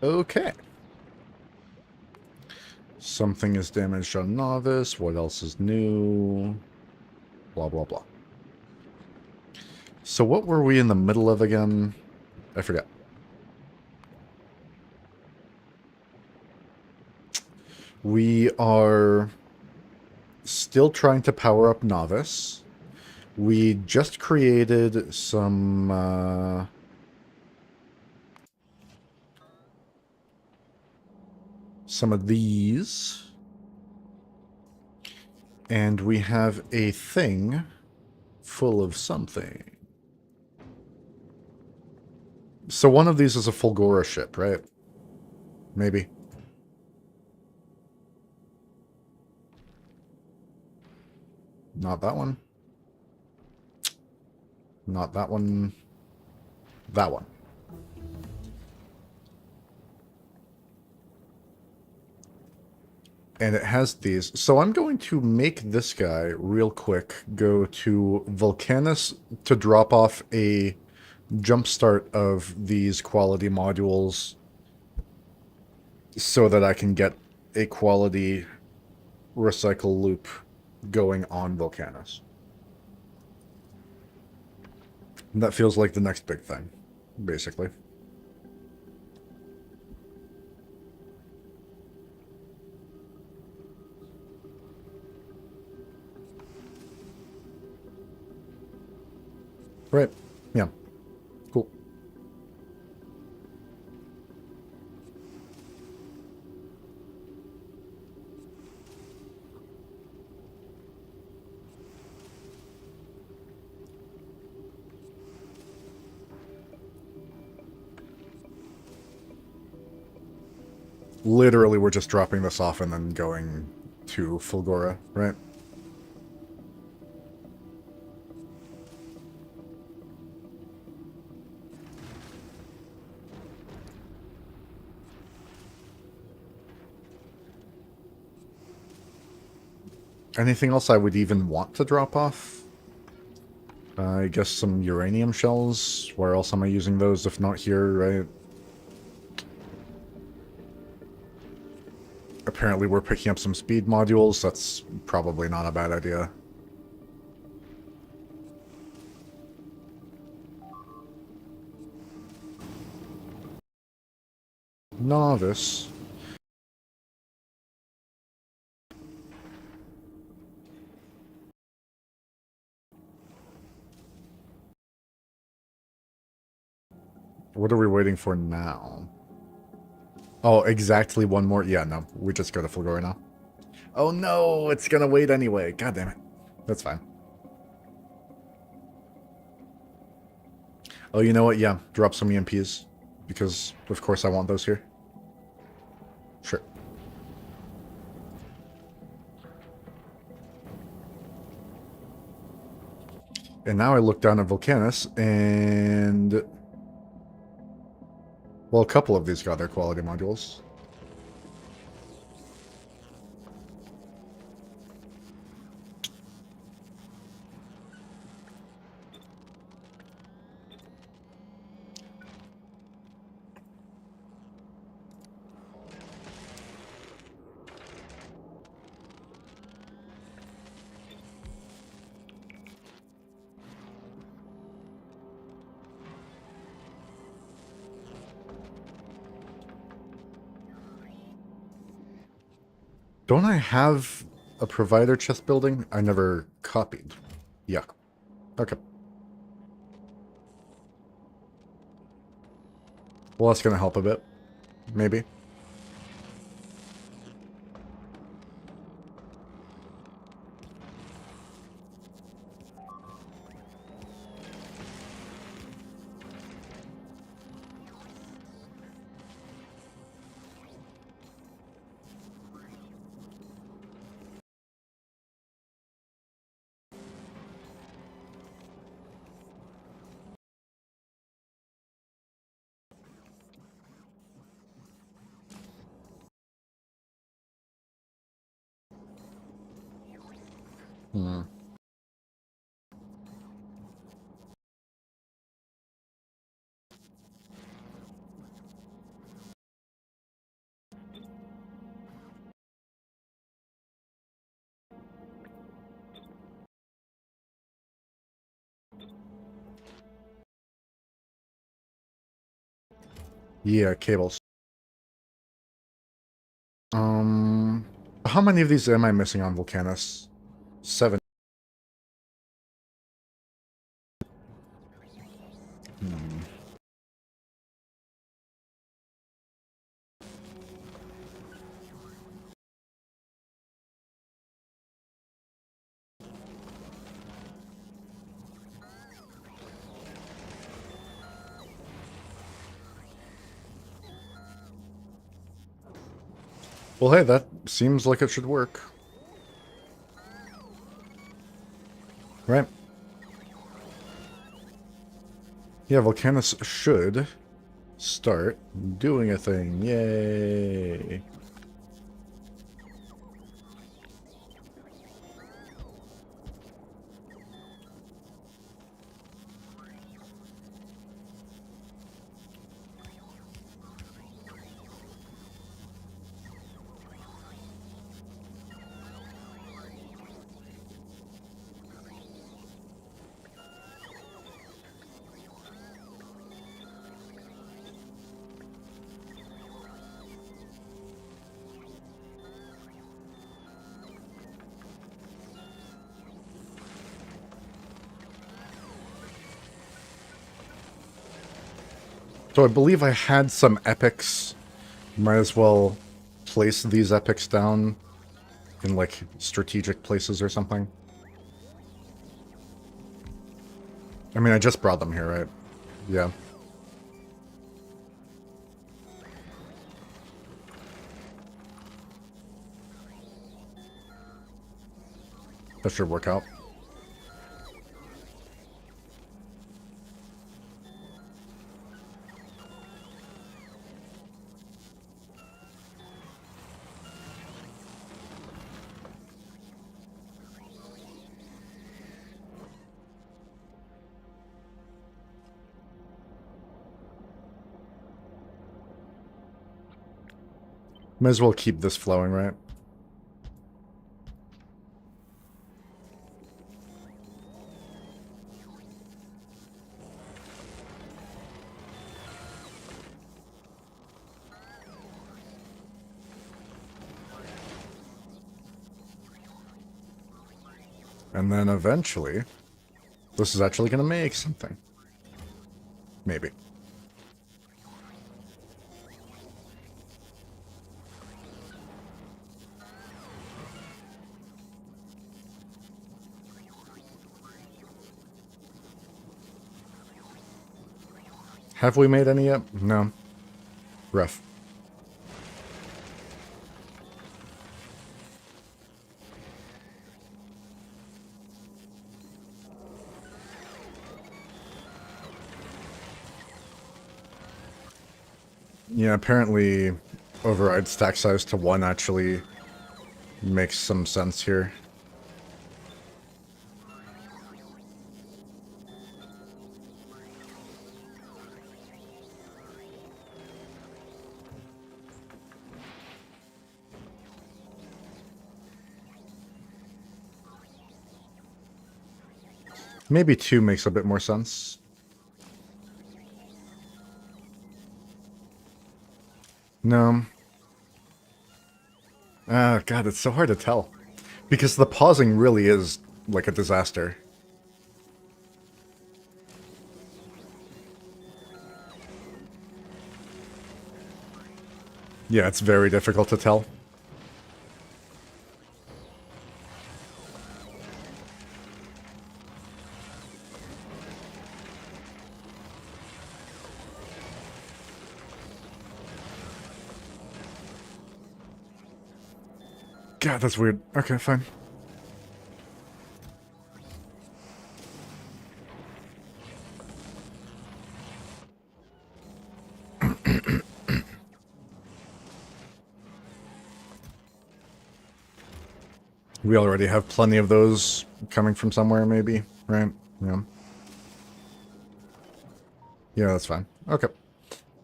Okay. Something is damaged on Novice. What else is new? Blah, blah, blah. So what were we in the middle of again? I forget. We are still trying to power up Novice. We just created some of these. And we have a thing full of something. So one of these is a Fulgora ship, right? Maybe. Not that one. Not that one. That one. And it has these. So I'm going to make this guy real quick go to Vulcanus to drop off a jumpstart of these quality modules so that I can get a quality recycle loop going on Vulcanus. And that feels like the next big thing, basically. Right. Yeah. Cool. Literally, we're just dropping this off and then going to Fulgora, right? Anything else I would even want to drop off? I guess some uranium shells. Where else am I using those if not here, right? Apparently we're picking up some speed modules. That's probably not a bad idea. Novice. What are we waiting for now? Oh, exactly one more. Yeah, no. We just go to Fulgora now. Oh no, it's gonna wait anyway. God damn it. That's fine. Oh, you know what? Yeah, drop some EMPs. Because, of course, I want those here. Sure. And now I look down at Vulcanus, and... well, a couple of these got their quality modules. Don't I have a provider chest building? I never copied. Yeah. Okay. Well, that's gonna help a bit. Maybe. Hmm. Yeah, cables. How many of these am I missing on Volcanus? 7. Hmm. Well, hey, that seems like it should work. Right? Yeah, Volcanus should start doing a thing. Yay! So I believe I had some epics. Might as well place these epics down in, like, strategic places or something. I mean, I just brought them here, right? Yeah. That should work out. Might as well keep this flowing, right? And then eventually, this is actually going to make something. Maybe. Have we made any yet? No. Rough. Yeah, apparently override stack size to 1 actually makes some sense here. Maybe 2 makes a bit more sense. No. Ah, God, it's so hard to tell. Because the pausing really is like a disaster. Yeah, it's very difficult to tell. God, that's weird. Okay, fine. We already have plenty of those coming from somewhere, maybe, right? Yeah. Yeah, that's fine. Okay.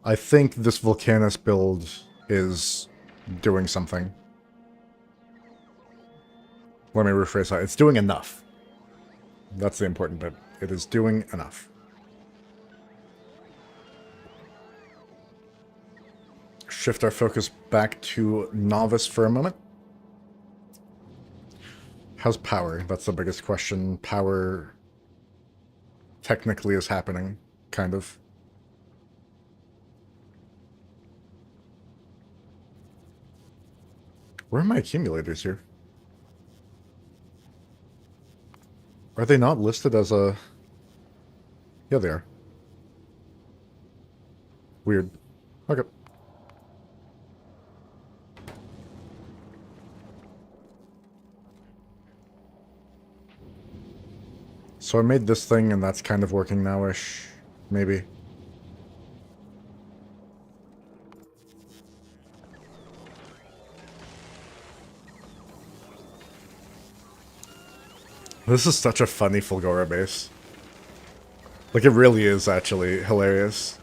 I think this Volcanus build is doing something. Let me rephrase that. It's doing enough. That's the important bit. It is doing enough. Shift our focus back to Novice for a moment. How's power? That's the biggest question. Power technically is happening, kind of. Where are my accumulators here? Are they not listed as a... Yeah, they are. Weird. Okay. So I made this thing, and that's kind of working now-ish. Maybe. This is such a funny Fulgora base. Like, it really is actually hilarious.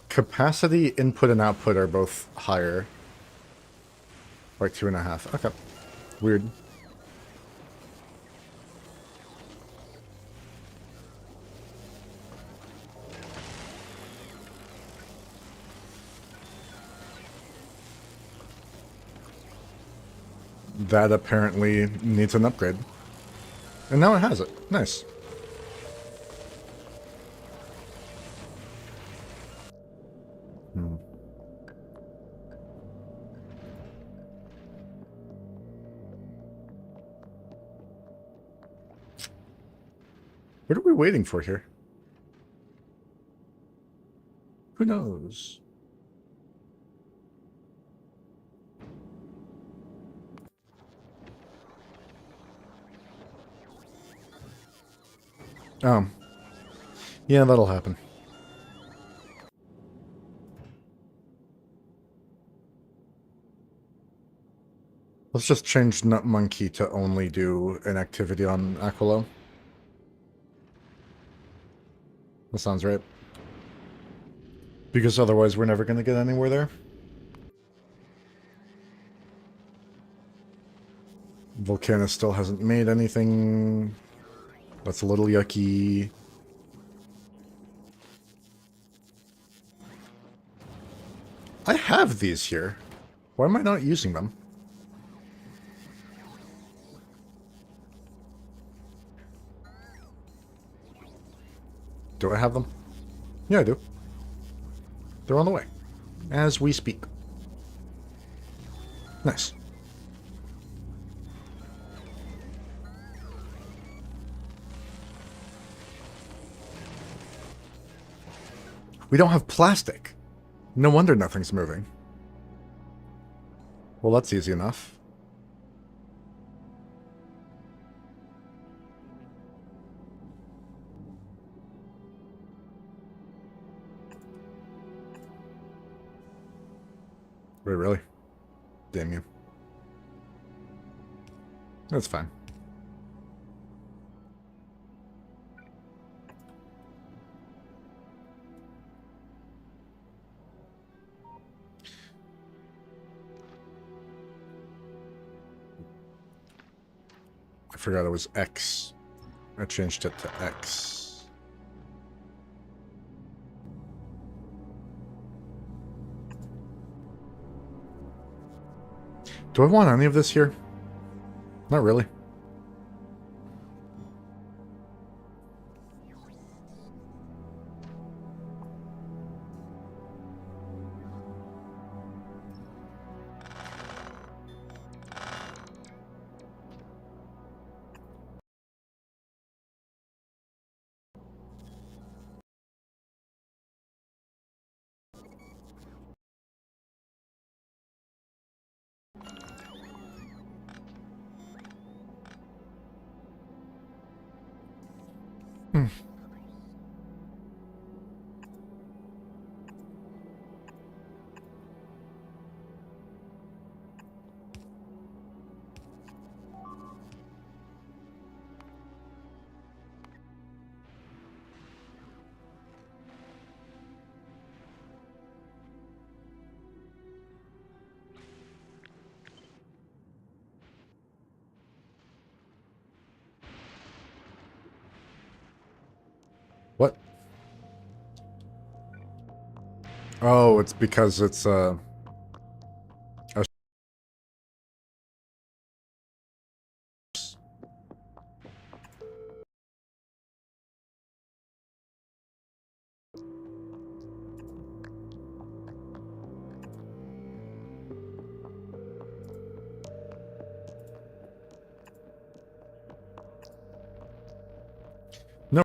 Capacity, input, and output are both higher. Like 2.5. Okay. Weird. That apparently needs an upgrade. And now it has it. Nice. Hmm. What are we waiting for here? Who knows? Oh. Yeah, that'll happen. Let's just change Nut Monkey to only do an activity on Aquilo. That sounds right. Because otherwise we're never going to get anywhere there. Volcanus still hasn't made anything. That's a little yucky. I have these here. Why am I not using them? Do I have them? Yeah, I do. They're on the way. As we speak. Nice. We don't have plastic. No wonder nothing's moving. Well, that's easy enough. Wait, really? Damn you. That's fine. I forgot it was X. I changed it to X. Do I want any of this here? Not really. What? Oh, it's because it's a no.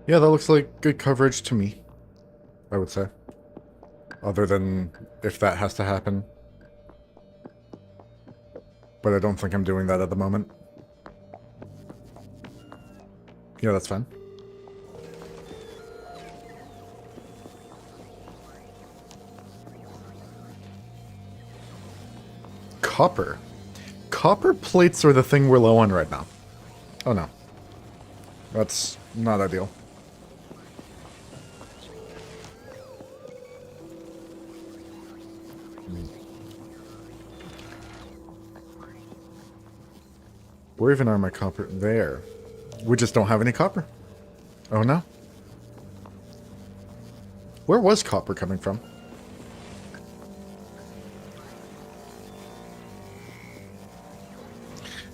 Yeah, that looks like good coverage to me, I would say. Other than if that has to happen. But I don't think I'm doing that at the moment. Yeah, that's fine. Copper. Copper plates are the thing we're low on right now. Oh no. That's not ideal. Where even are my copper? There. We just don't have any copper. Oh no. Where was copper coming from?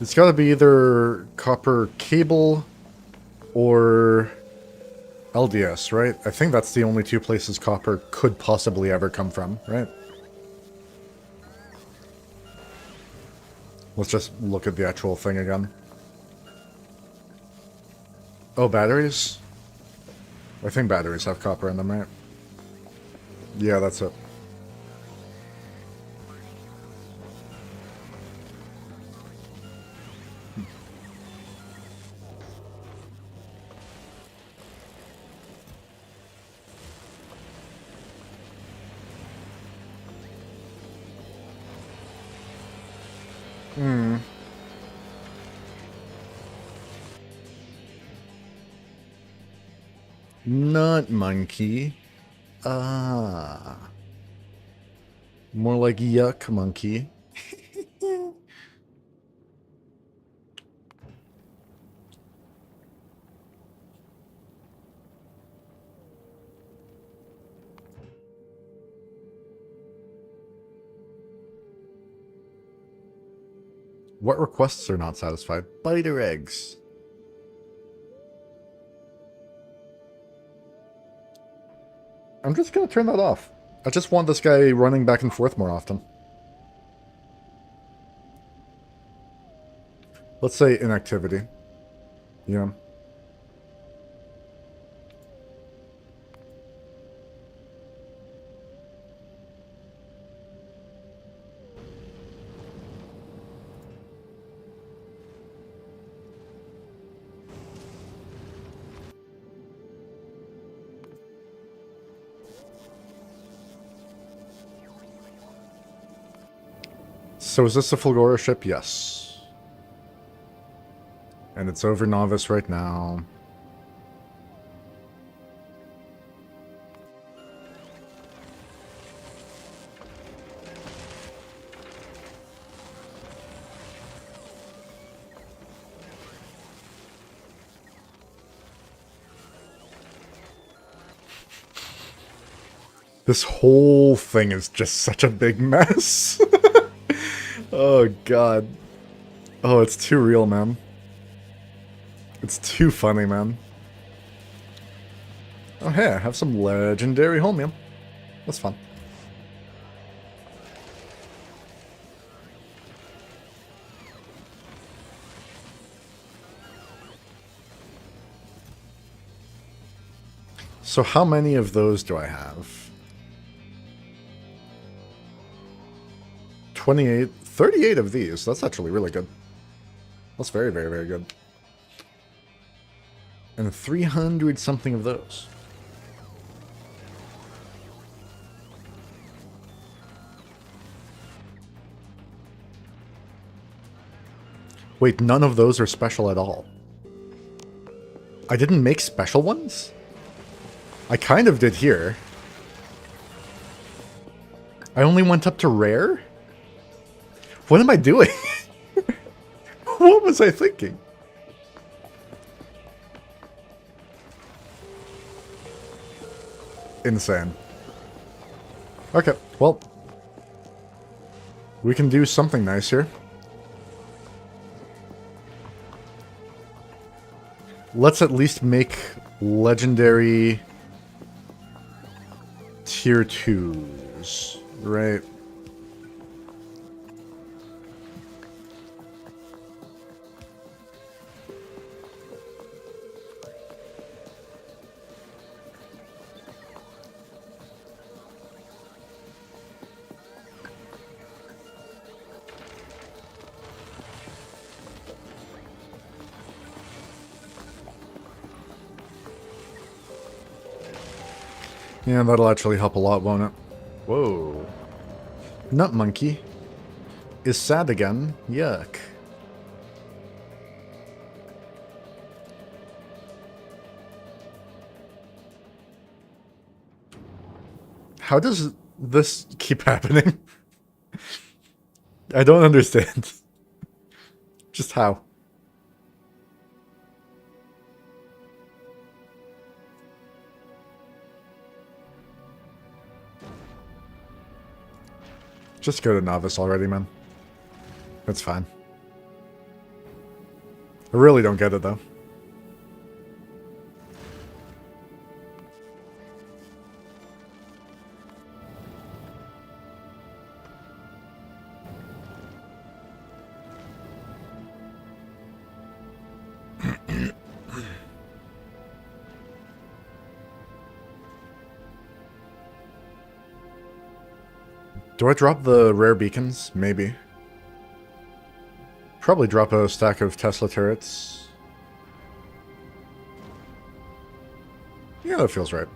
It's gotta be either copper cable or LDS, right? I think that's the only two places copper could possibly ever come from, right? Let's just look at the actual thing again. Oh, batteries? I think batteries have copper in them, right? Yeah, that's it. Not monkey. Ah. More like yuck monkey. What requests are not satisfied? Biter eggs. I'm just gonna turn that off. I just want this guy running back and forth more often. Let's say inactivity. Yeah. So is this a Fulgora ship? Yes. And it's over Novice right now. This whole thing is just such a big mess. Oh, God. Oh, it's too real, man. It's too funny, man. Oh, hey, I have some legendary holmium. That's fun. So how many of those do I have? 28, 38 of these. That's actually really good. That's very, very, very good. And 300 something of those. Wait, none of those are special at all. I didn't make special ones? I kind of did here. I only went up to rare? What am I doing? What was I thinking? Insane. Okay, well. We can do something nice here. Let's at least make legendary tier 2s, right? Yeah, that'll actually help a lot, won't it? Whoa. Nut monkey is sad again. Yuck. How does this keep happening? I don't understand. Just how? Just go to novice already, man. That's fine. I really don't get it, though. Do I drop the rare beacons? Maybe. Probably drop a stack of Tesla turrets. Yeah, that feels right.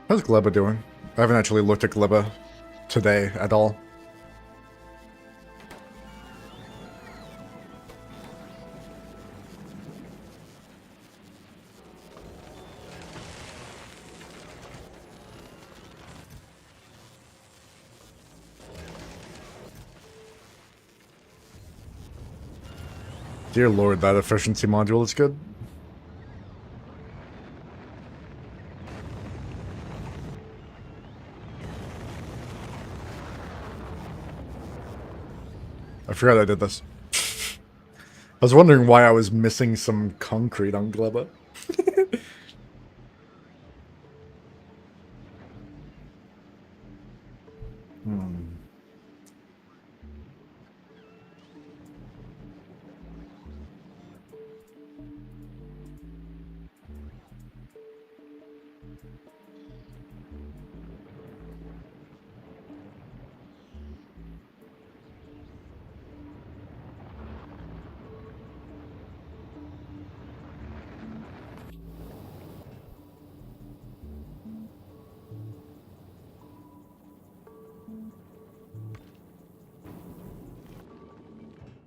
How's Gleba doing? I haven't actually looked at Gleba today at all. Dear lord, that efficiency module is good. I forgot I did this. I was wondering why I was missing some concrete on Gleba.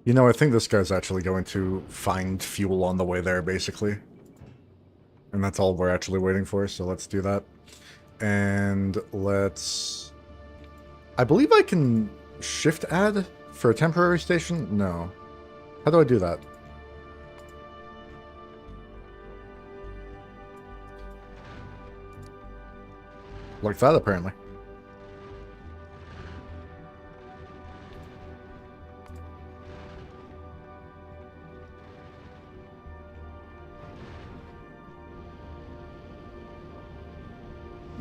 You know, I think this guy's actually going to find fuel on the way there, basically. And that's all we're actually waiting for, so let's do that. And let's... I believe I can shift add for a temporary station? No. How do I do that? Like that, apparently.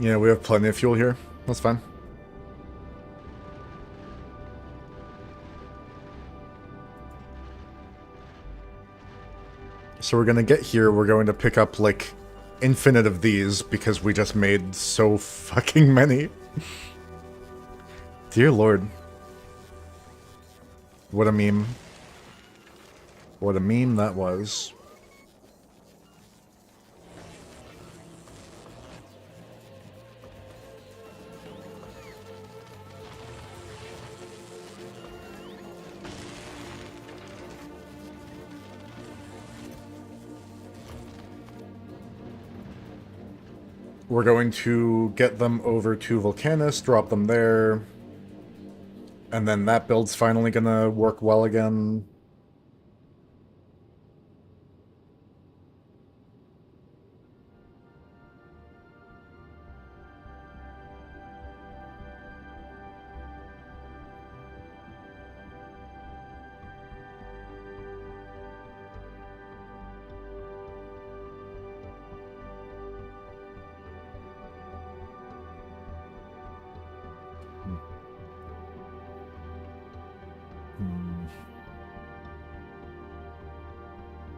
Yeah, we have plenty of fuel here. That's fine. So we're gonna get here, we're going to pick up, like, infinite of these, because we just made so fucking many. Dear lord. What a meme. What a meme that was. We're going to get them over to Volcanus, drop them there. And then that build's finally gonna work well again.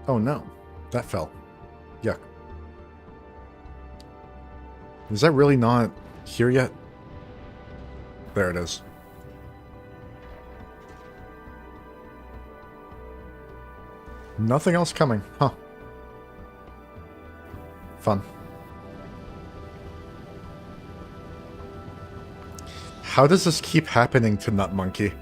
Oh no, that fell. Yuck. Is that really not here yet? There it is. Nothing else coming, huh? Fun. How does this keep happening to Nut Monkey?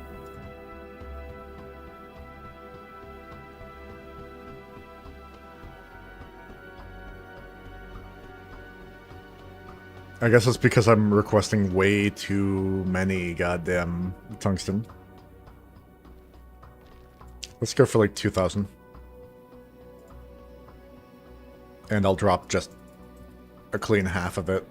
I guess it's because I'm requesting way too many goddamn tungsten. Let's go for like 2,000. And I'll drop just a clean half of it.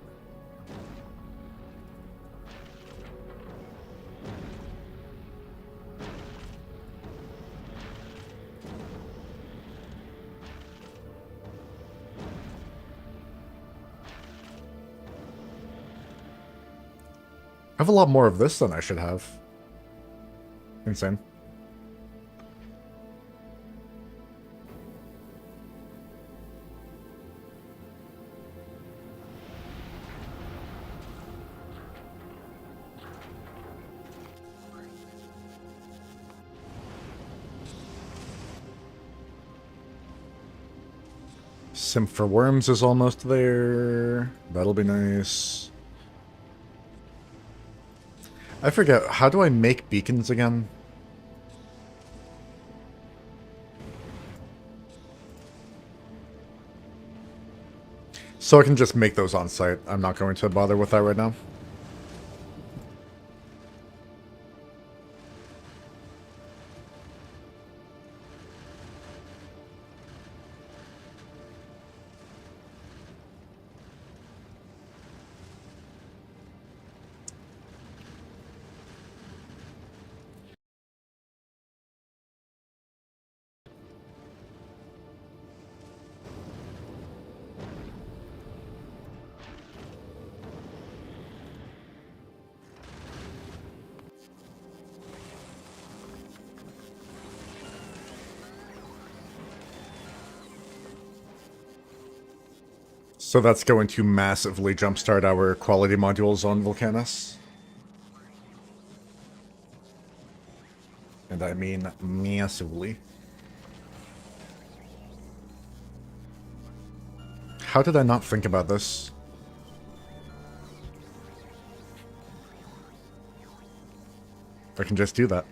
I have a lot more of this than I should have. Insane. Sim for Worms is almost there. That'll be nice. I forget, how do I make beacons again? So I can just make those on site. I'm not going to bother with that right now. So that's going to massively jumpstart our quality modules on Volcanus. And I mean massively. How did I not think about this? I can just do that.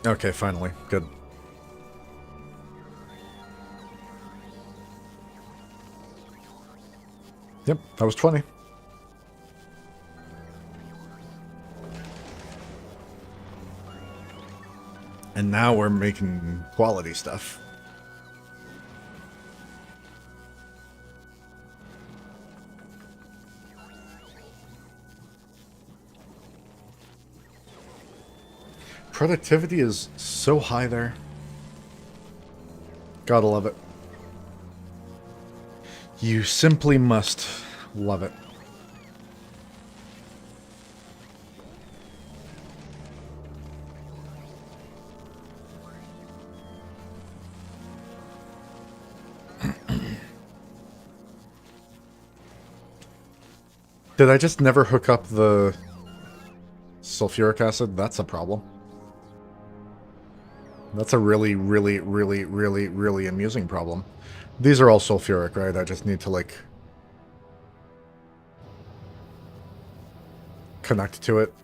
Okay, finally. Good. Yep, that was 20. And now we're making quality stuff. Productivity is so high there. Gotta love it. You simply must love it. Did I just never hook up the sulfuric acid? That's a problem. That's a really, really, really, really, really amusing problem. These are all sulfuric, right? I just need to, like, connect to it.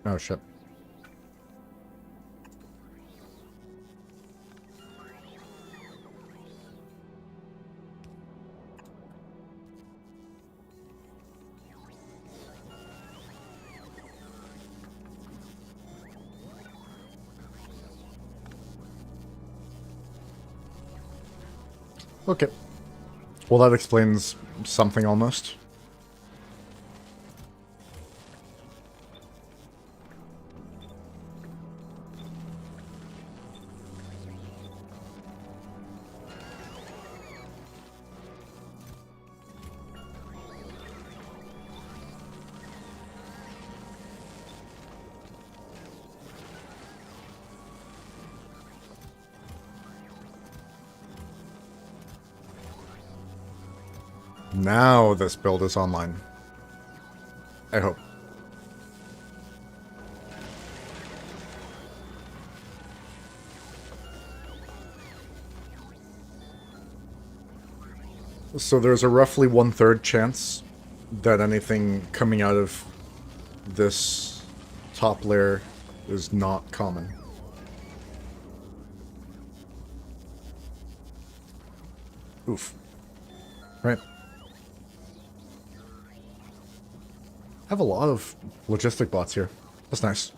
Oh, shit. Okay. Well, that explains something almost. Now this build is online. I hope. So there's a roughly 1/3 chance that anything coming out of this top layer is not common. Oof. Right. I have a lot of logistic bots here. That's nice.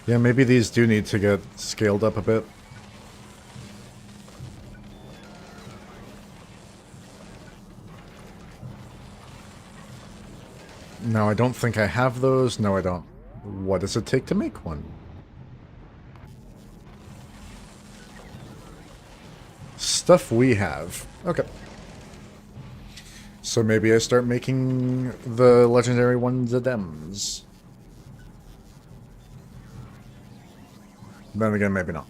Yeah, maybe these do need to get scaled up a bit. No, I don't think I have those. No, I don't. What does it take to make one? Stuff we have. Okay. So maybe I start making the legendary ones the Dems. Then again, maybe not.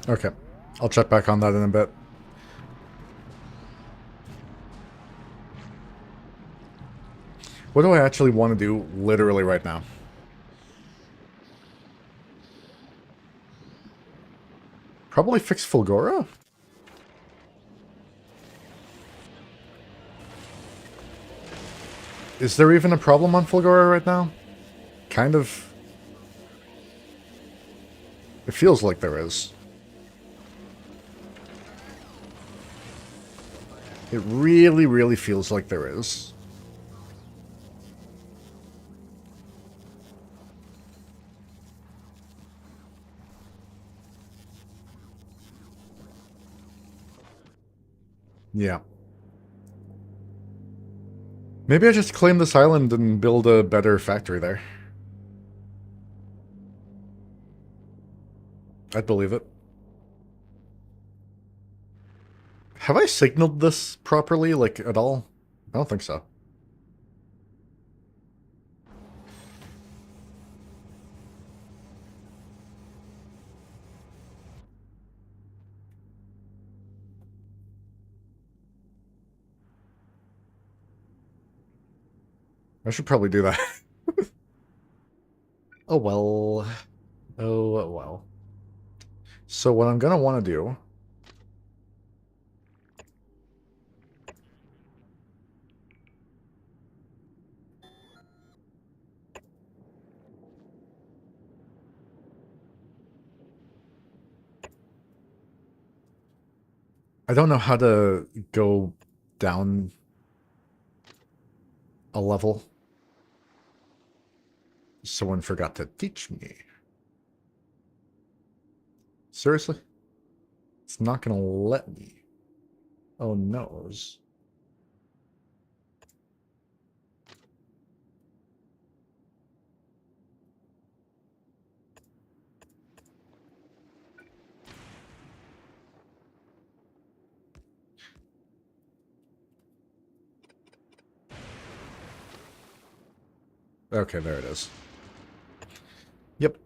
Okay. I'll check back on that in a bit. What do I actually want to do literally right now? Probably fix Fulgora? Is there even a problem on Fulgora right now? Kind of. It feels like there is. It really, really feels like there is. Yeah. Maybe I just claim this island and build a better factory there. I'd believe it. Have I signaled this properly, like, at all? I don't think so. I should probably do that. Oh well. Oh well. So what I'm gonna want to do... I don't know how to go down a level. Someone forgot to teach me. Seriously? It's not gonna let me. Oh noes. Okay, there it is. Yep.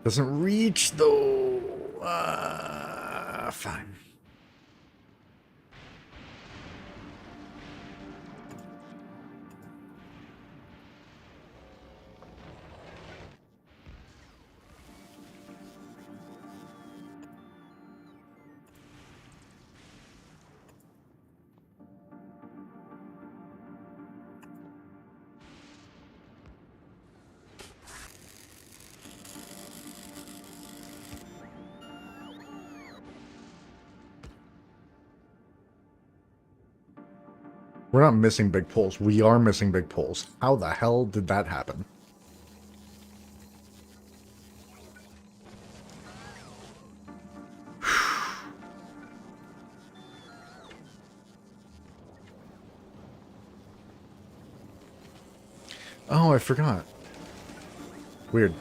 Doesn't reach though. Fine. We're not missing big pulls. We are missing big pulls. How the hell did that happen? Oh, I forgot. Weird.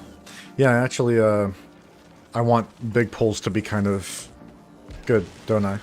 Yeah, actually, I want big pulls to be kind of good, don't I?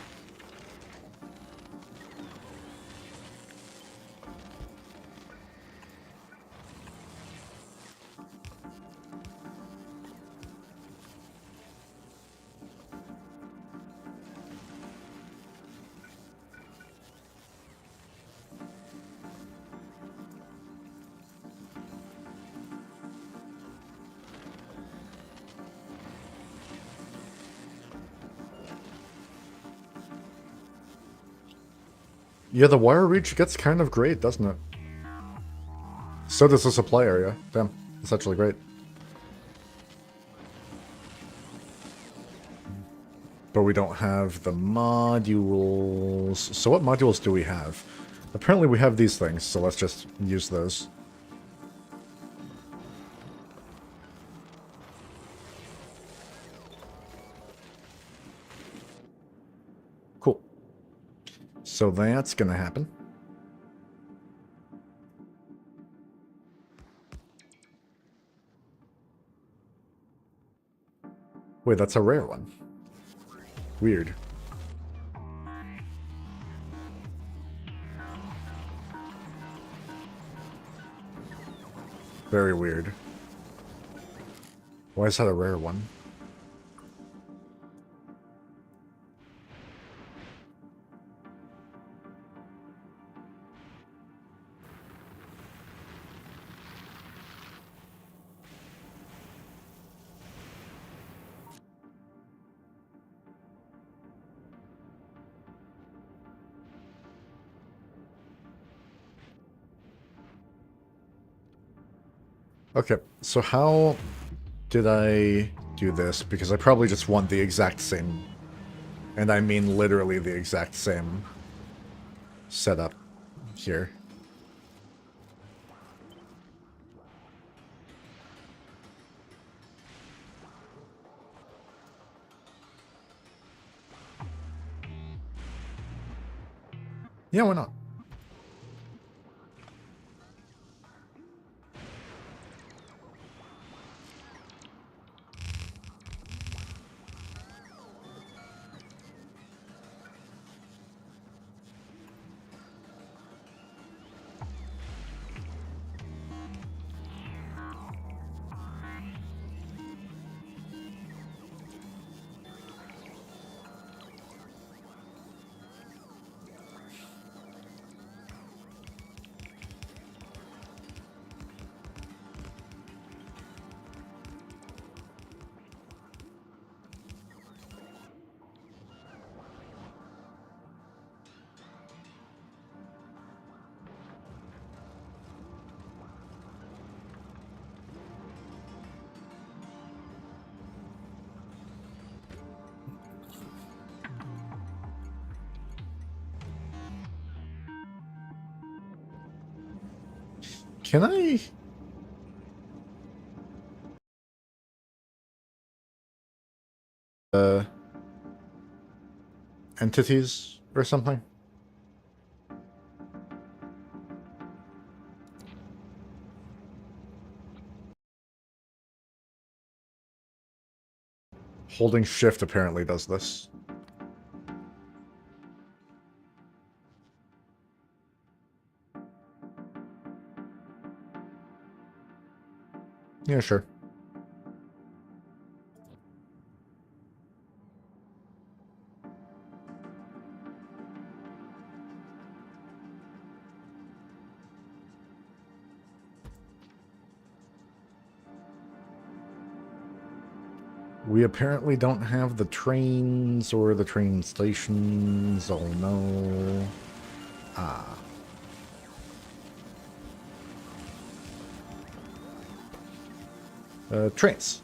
Yeah, the wire reach gets kind of great, doesn't it? So does the supply area. Damn, it's actually great. But we don't have the modules. So what modules do we have? Apparently we have these things, so let's just use those. Cool. So that's gonna happen. Wait, that's a rare one. Weird. Very weird. Why is that a rare one? Okay, so how did I do this? Because I probably just want the exact same, and I mean literally the exact same setup here. Yeah, why not? Can I... entities or something? Holding shift apparently does this. Yeah, sure. We apparently don't have the trains or the train stations. Oh no. Ah. Trains.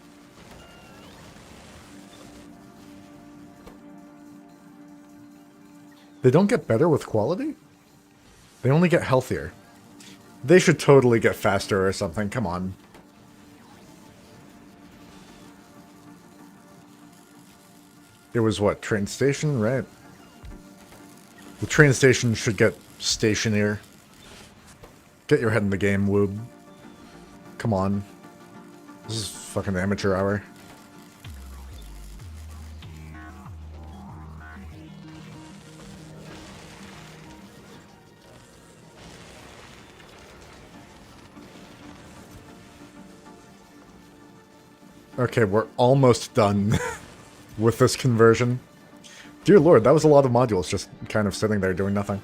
They don't get better with quality? They only get healthier. They should totally get faster or something. Come on. It was what? Train station, right? The train station should get stationary. Get your head in the game, Woob. Come on. This is fucking amateur hour. Okay, we're almost done with this conversion. Dear Lord, that was a lot of modules just kind of sitting there doing nothing.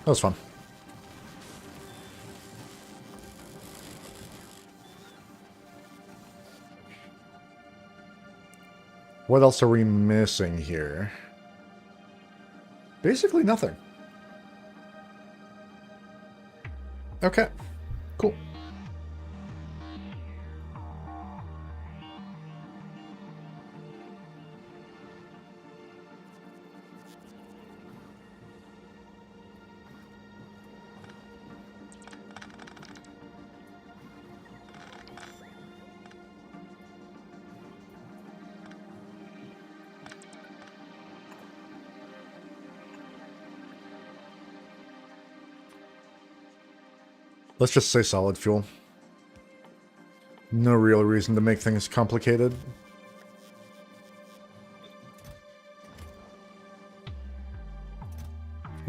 That was fun. What else are we missing here? Basically nothing. Okay, cool. Let's just say solid fuel. No real reason to make things complicated.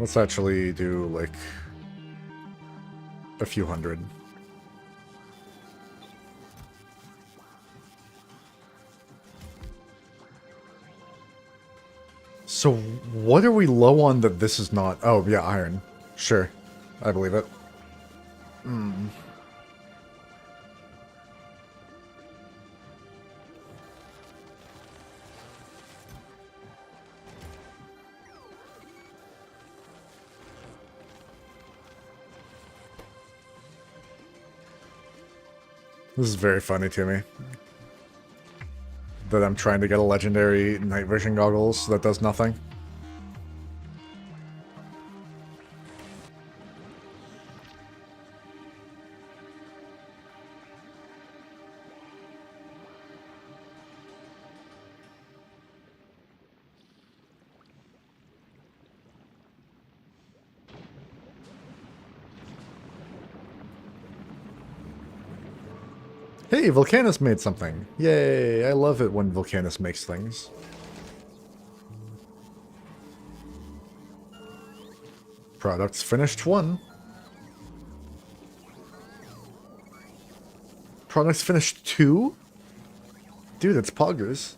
Let's actually do, like, a few hundred. So, what are we low on that this is not? Oh, yeah, iron. Sure. I believe it. Hmm. This is very funny to me. That I'm trying to get a legendary night vision goggles that does nothing. Hey, Volcanus made something. Yay, I love it when Volcanus makes things. Products finished 1. Products finished 2? Dude, it's poggers.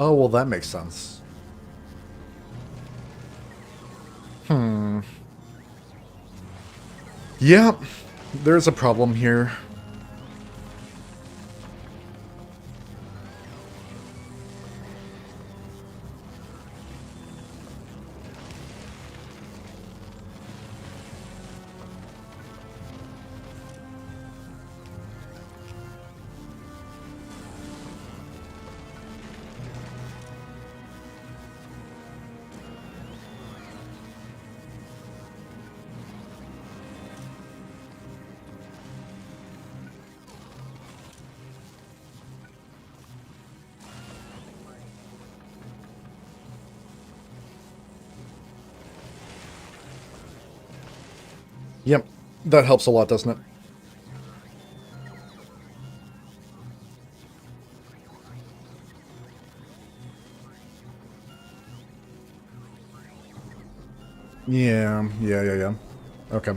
Oh, well, that makes sense. Yeah, there's a problem here. Yep, that helps a lot, doesn't it? Yeah. Okay.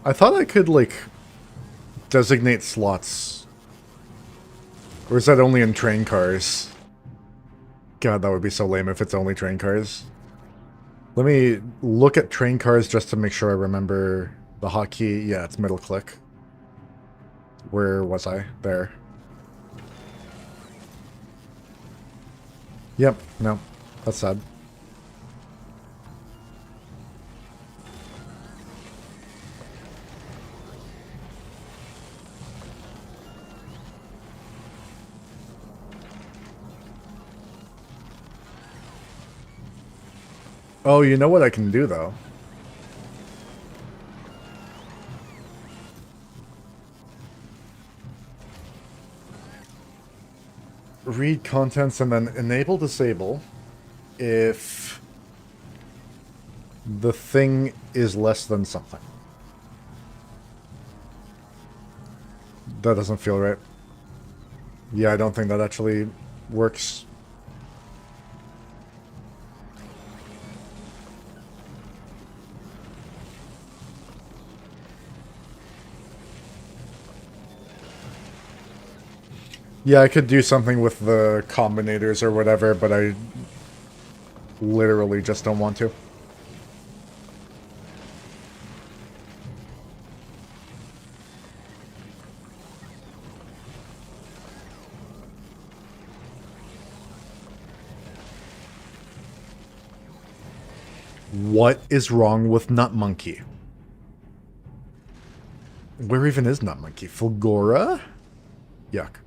I thought I could, like, designate slots. Or is that only in train cars? God, that would be so lame if it's only train cars. Let me look at train cars just to make sure I remember the hotkey. Yeah, it's middle click. Where was I? There. Yep, no. That's sad. Oh, you know what I can do, though? Read contents and then enable disable if the thing is less than something. That doesn't feel right. Yeah, I don't think that actually works. Yeah, I could do something with the combinators or whatever, but I literally just don't want to. What is wrong with Nut Monkey? Where even is Nut Monkey? Fulgora? Yuck.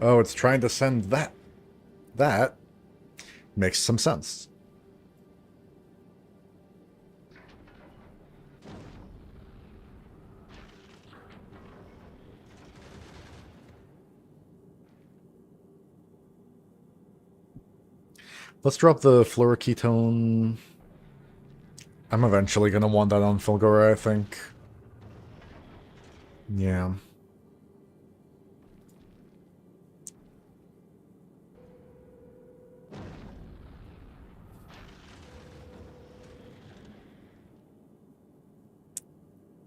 Oh, it's trying to send that. That makes some sense. Let's drop the fluoroketone. I'm eventually going to want that on Fulgora, I think. Yeah.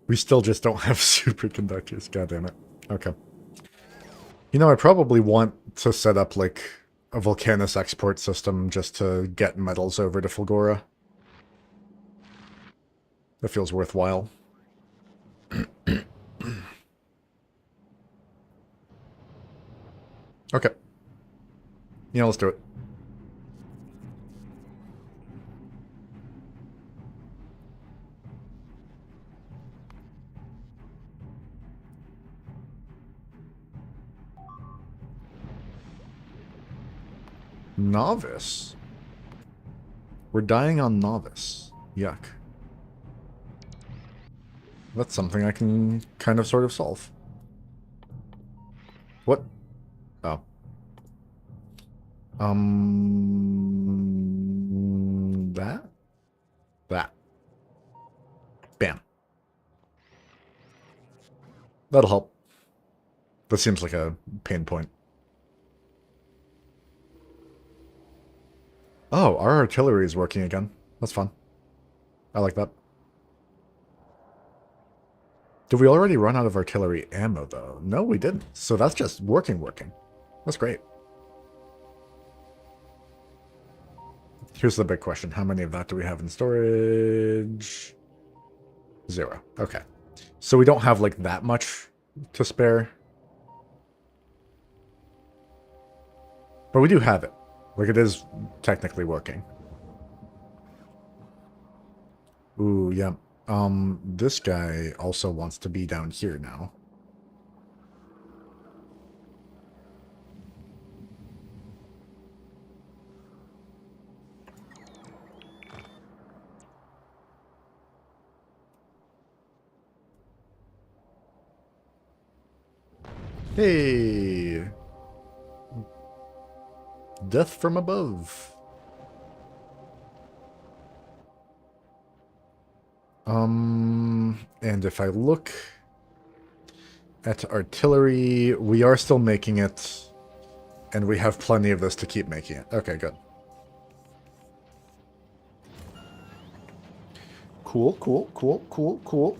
We still just don't have superconductors. God damn it. Okay. You know, I probably want to set up, like, a Volcanus export system just to get metals over to Fulgora. That feels worthwhile. Okay. Yeah, let's do it. Novice? We're dying on Novice. Yuck. That's something I can kind of sort of solve. What? Oh. That? That. Bam. That'll help. That seems like a pain point. Oh, our artillery is working again. That's fun. I like that. Did we already run out of artillery ammo, though? No, we didn't. So that's just working. That's great. Here's the big question. How many of that do we have in storage? 0. Okay. So we don't have, like, that much to spare. But we do have it. Like, it is technically working. Ooh, yeah. This guy also wants to be down here now. Hey! Death from above. And if I look at artillery, we are still making it, and we have plenty of this to keep making it. Okay, good. Cool, cool, cool, cool, cool.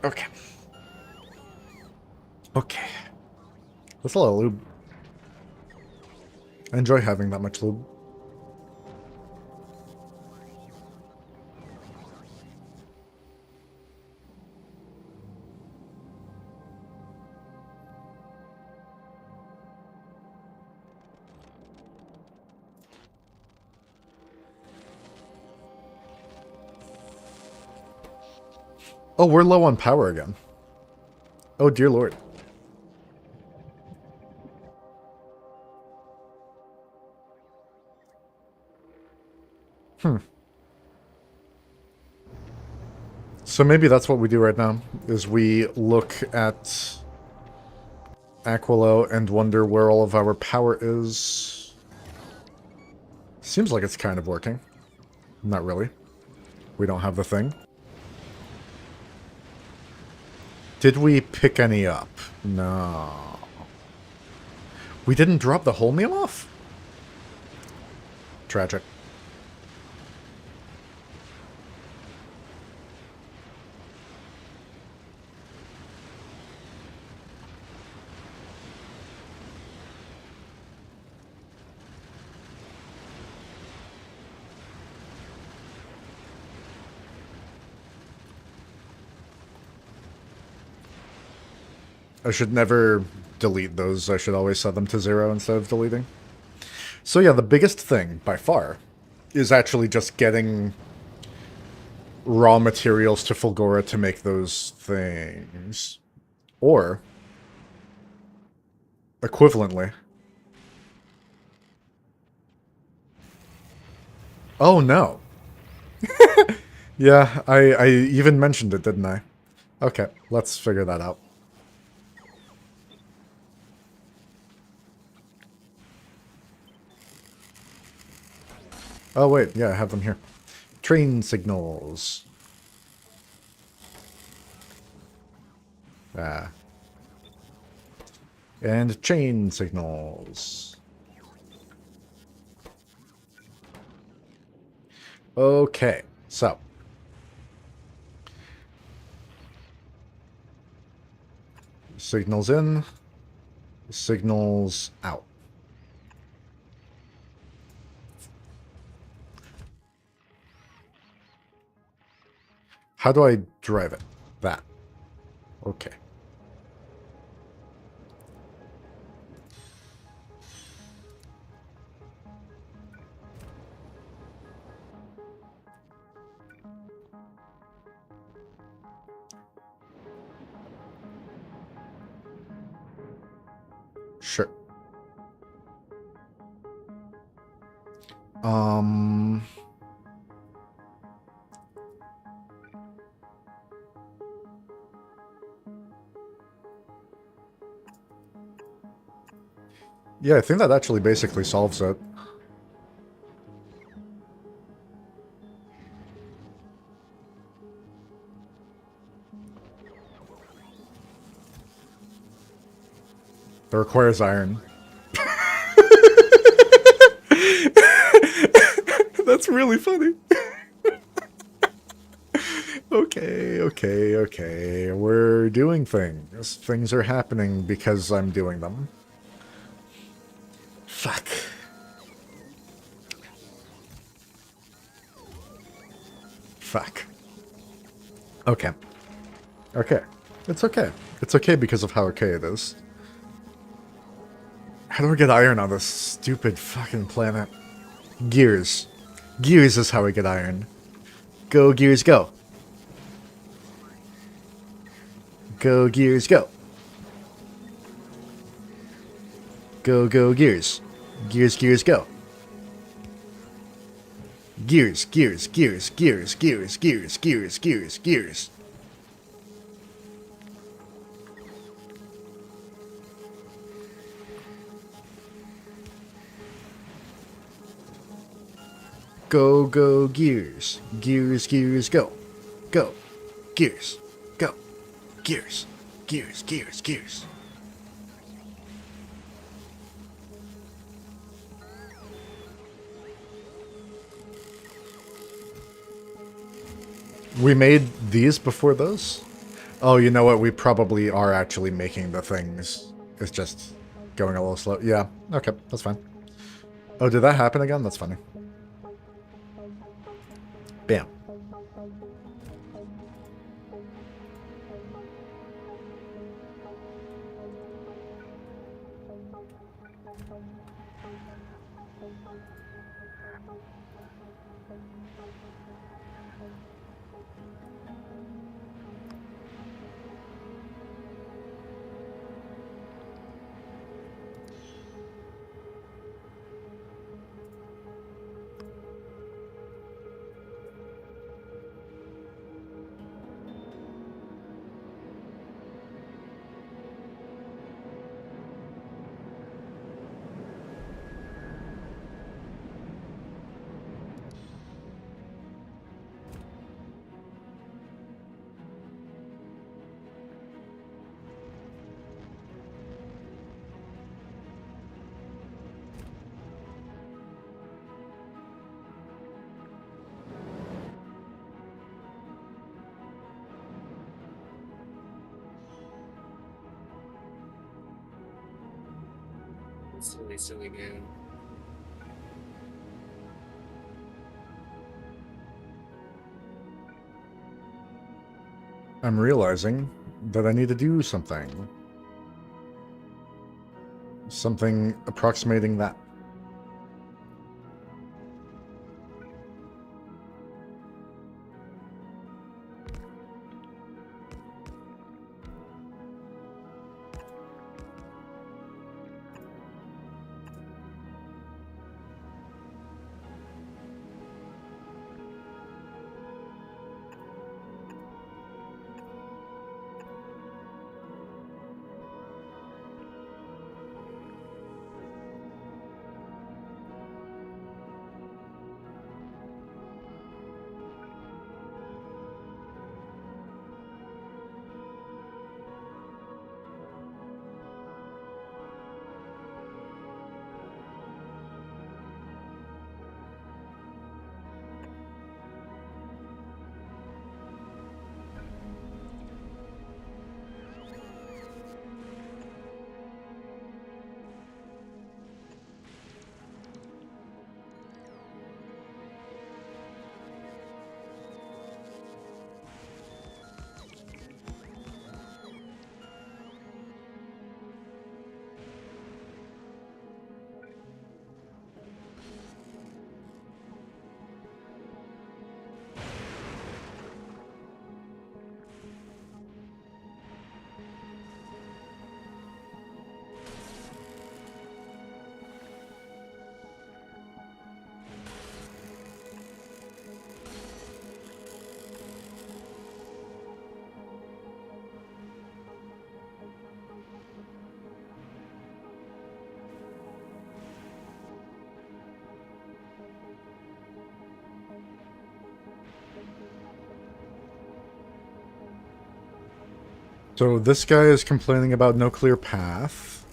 Okay. Okay. That's a lot of lube. I enjoy having that much lube. Oh, we're low on power again. Oh, dear lord. So maybe that's what we do right now, is we look at Aquilo and wonder where all of our power is. Seems like it's kind of working. Not really. We don't have the thing. Did we pick any up? No. We didn't drop the whole meal off? Tragic. I should never delete those. I should always set them to 0 instead of deleting. So yeah, the biggest thing, by far, is actually just getting raw materials to Fulgora to make those things. Or, equivalently. Oh no. Yeah, I even mentioned it, didn't I? Okay, let's figure that out. Oh wait, yeah, I have them here. Train signals. Ah. And chain signals. Okay, so. Signals in. Signals out. How do I drive it? That. Okay. Sure. Yeah, I think that actually basically solves it. It requires iron. That's really funny. Okay, okay, okay. We're doing things. Things are happening because I'm doing them. Fuck. Fuck. Okay. Okay. It's okay. It's okay because of how okay it is. How do we get iron on this stupid fucking planet? Gears. Gears is how we get iron. Go, Gears, go. Go, Gears, go. Go, go, Gears. Gears, Gears, go. Gears, gears, gears, gears, gears, gears, gears, gears, gears. Go, go, gears. Gears, gears, go. Go. Gears. Go. Gears. Gears, gears, gears. We made these before those? Oh, you know what? We probably are actually making the things. It's just going a little slow. Yeah, okay, that's fine. Oh, did that happen again? That's funny. Bam. Silly, silly game. I'm realizing that I need to do something. Something approximating that. So this guy is complaining about no clear path.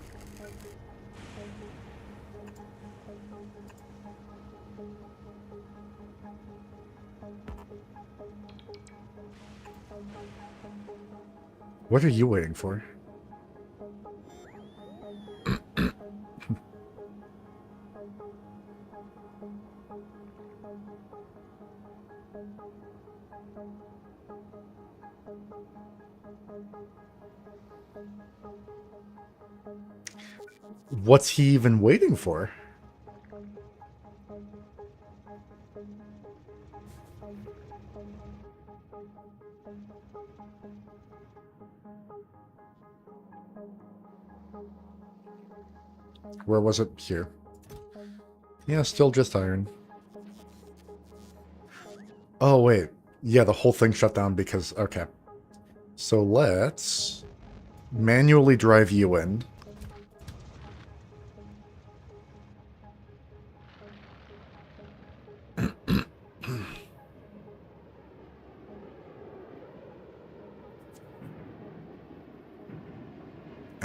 What are you waiting for? What's he even waiting for? Where was it? Here. Yeah, still just iron. Oh, wait. Yeah, the whole thing shut down because... Okay. So let's manually drive you in.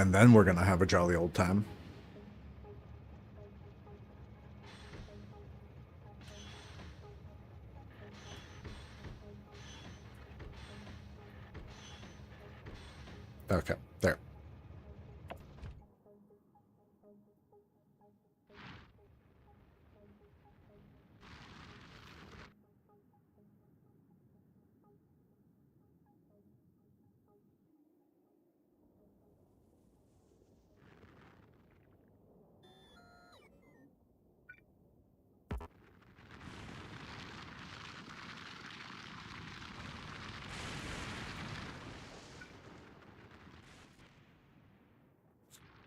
And then we're gonna have a jolly old time. Okay, there.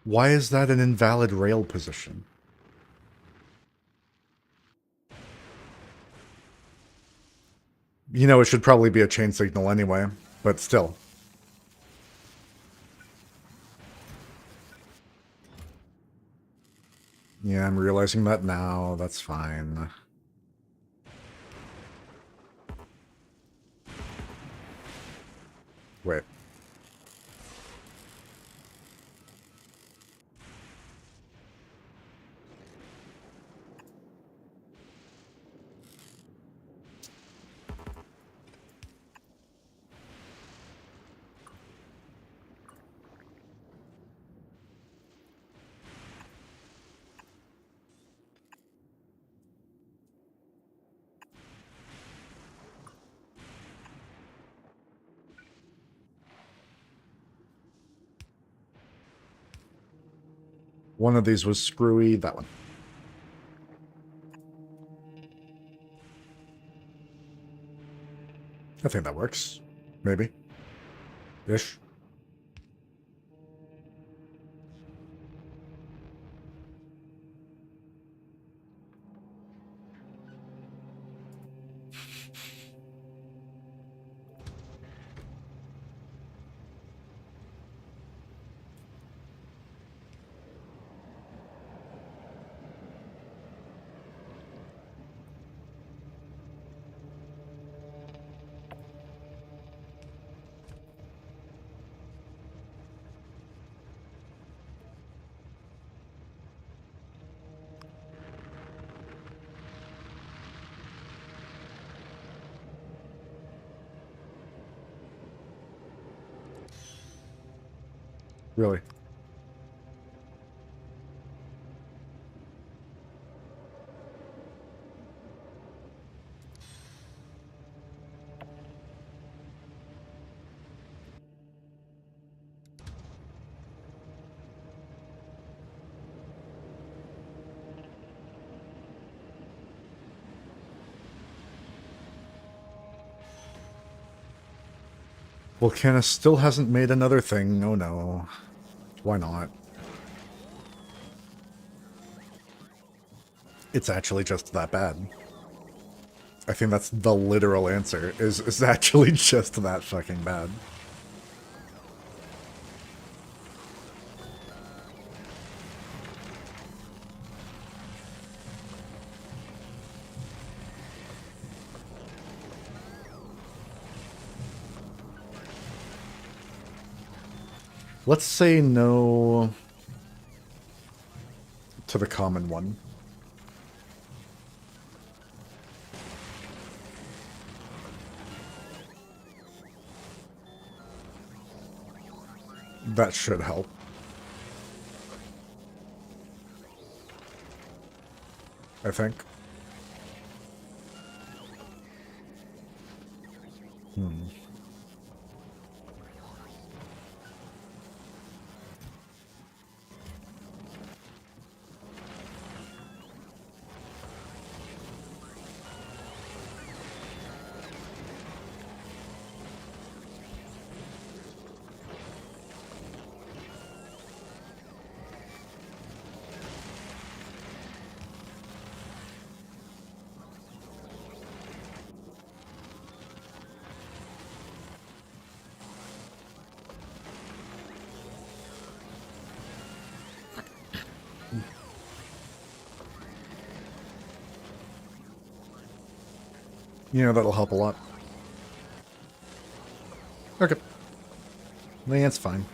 Why is that an invalid rail position? You know, it should probably be a chain signal anyway, but still. Yeah, I'm realizing that now. That's fine. Wait. One of these was screwy, that one. I think that works. Maybe. Ish. Really. Volcana still hasn't made another thing. Oh no. Why not? It's actually just that bad. I think that's the literal answer, is actually just that fucking bad. Let's say no to the common one. That should help. I think. You know, that'll help a lot. Okay. That's fine.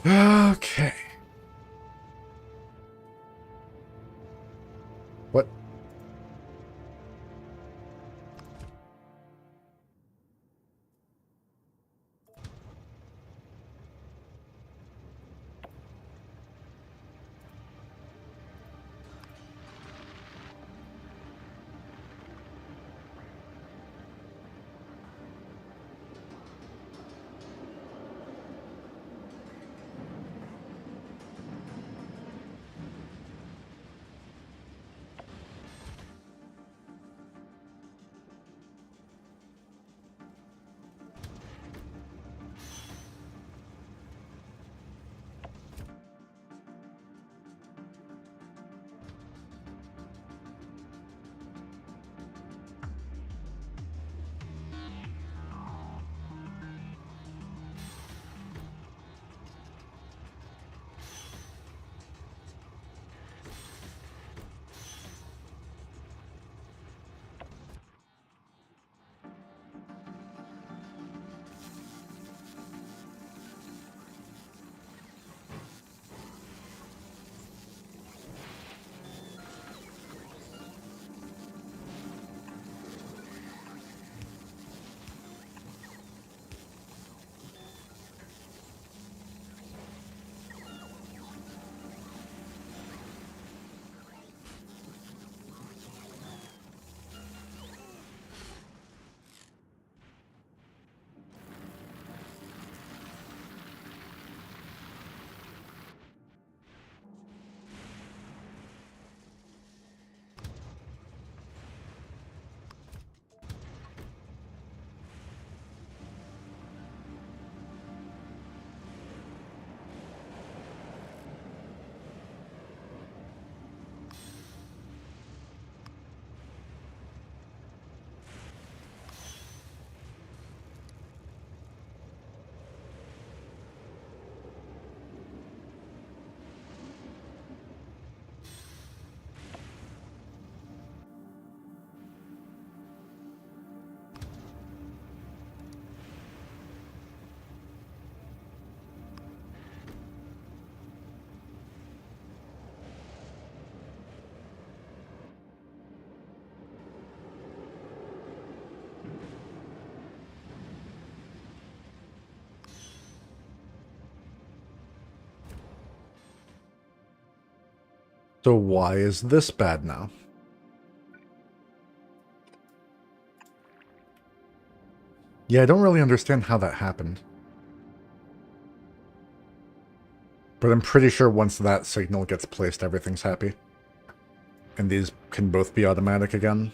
Okay. What? So why is this bad now? Yeah, I don't really understand how that happened. But I'm pretty sure once that signal gets placed, everything's happy. And these can both be automatic again.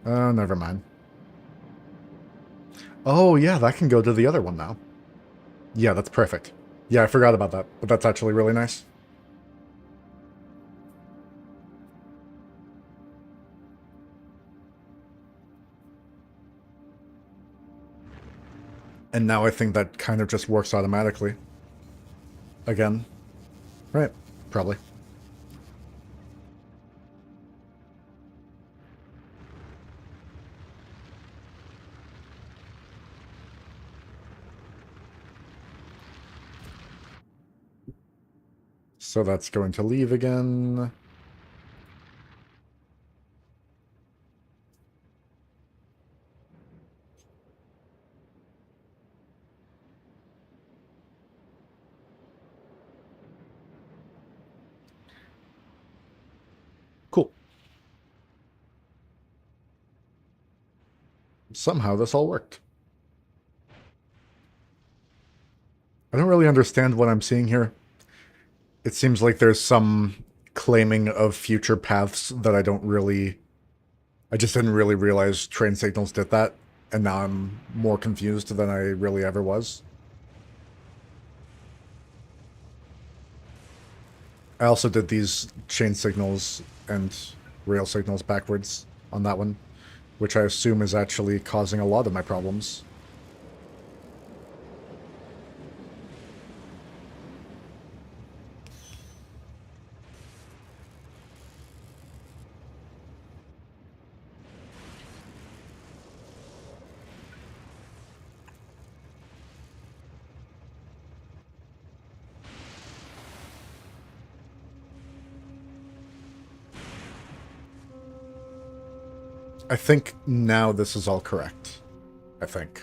Oh, never mind. Oh, yeah, that can go to the other one now. Yeah, that's perfect. Yeah, I forgot about that, but that's actually really nice. And now I think that kind of just works automatically. Again. Right. Probably. So that's going to leave again. Cool. Somehow this all worked. I don't really understand what I'm seeing here. It seems like there's some claiming of future paths that I don't really... I just didn't really realize train signals did that, and now I'm more confused than I really ever was. I also did these chain signals and rail signals backwards on that one, which I assume is actually causing a lot of my problems. I think now this is all correct. I think.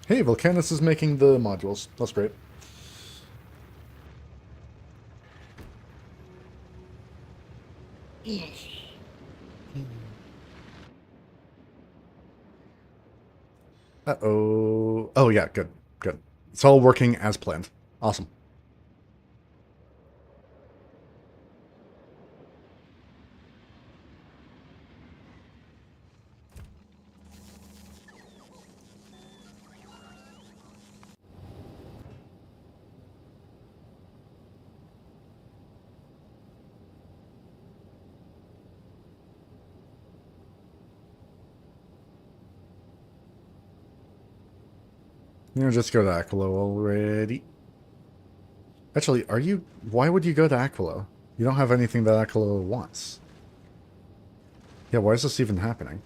Hey, Volcanus is making the modules. That's great. Uh-oh. Oh, yeah, good. Good. It's all working as planned. Awesome. Just go to Aquilo already. Actually, are you... Why would you go to Aquilo? You don't have anything that Aquilo wants. Yeah, why is this even happening?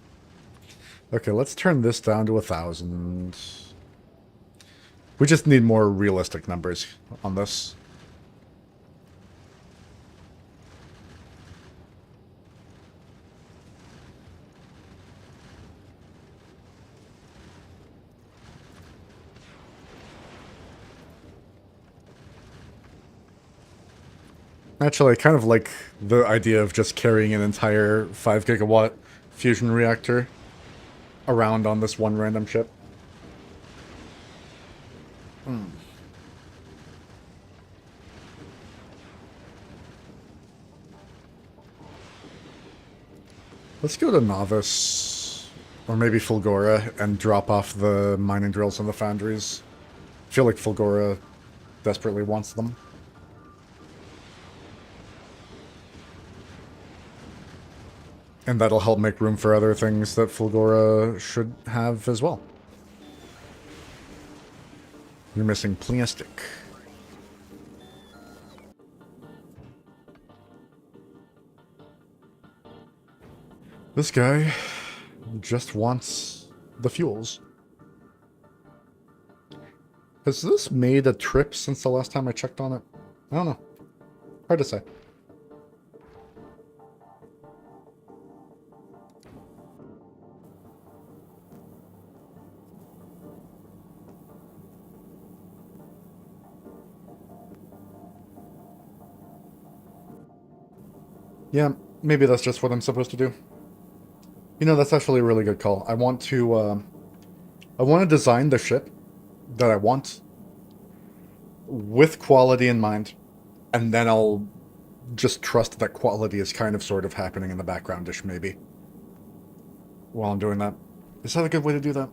Okay, let's turn this down to 1,000. We just need more realistic numbers on this. Actually, I kind of like the idea of just carrying an entire 5 gigawatt fusion reactor around on this one random ship. Let's go to Novice, or maybe Fulgora, and drop off the mining drills and the foundries. I feel like Fulgora desperately wants them. And that'll help make room for other things that Fulgora should have as well. You're missing Plastic. This guy just wants the fuels. Has this made a trip since the last time I checked on it? I don't know. Hard to say. Yeah, maybe that's just what I'm supposed to do. You know, that's actually a really good call. I want to design the ship that I want with quality in mind, and then I'll just trust that quality is kind of sort of happening in the background-ish, maybe, while I'm doing that. Is that a good way to do that?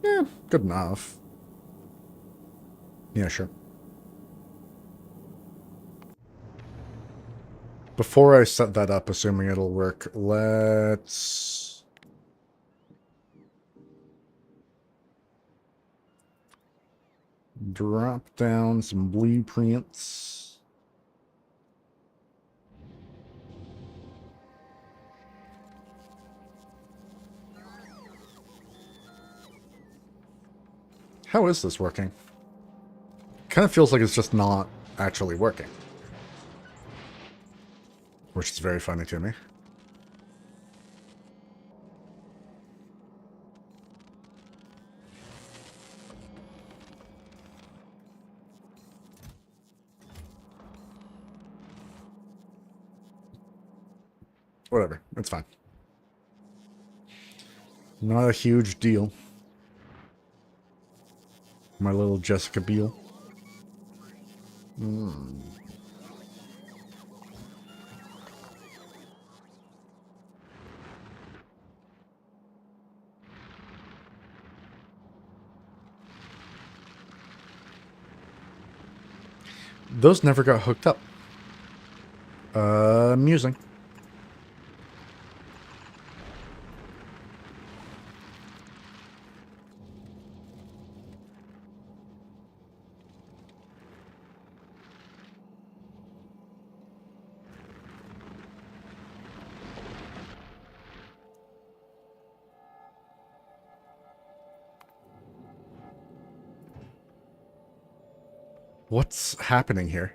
Yeah, good enough. Yeah, sure. Before I set that up, assuming it'll work, let's... drop down some blueprints. How is this working? Kind of feels like it's just not actually working. Which is very funny to me. Whatever, it's fine. Not a huge deal. My little Jessica Biel. Those never got hooked up. Amusing. What's happening here?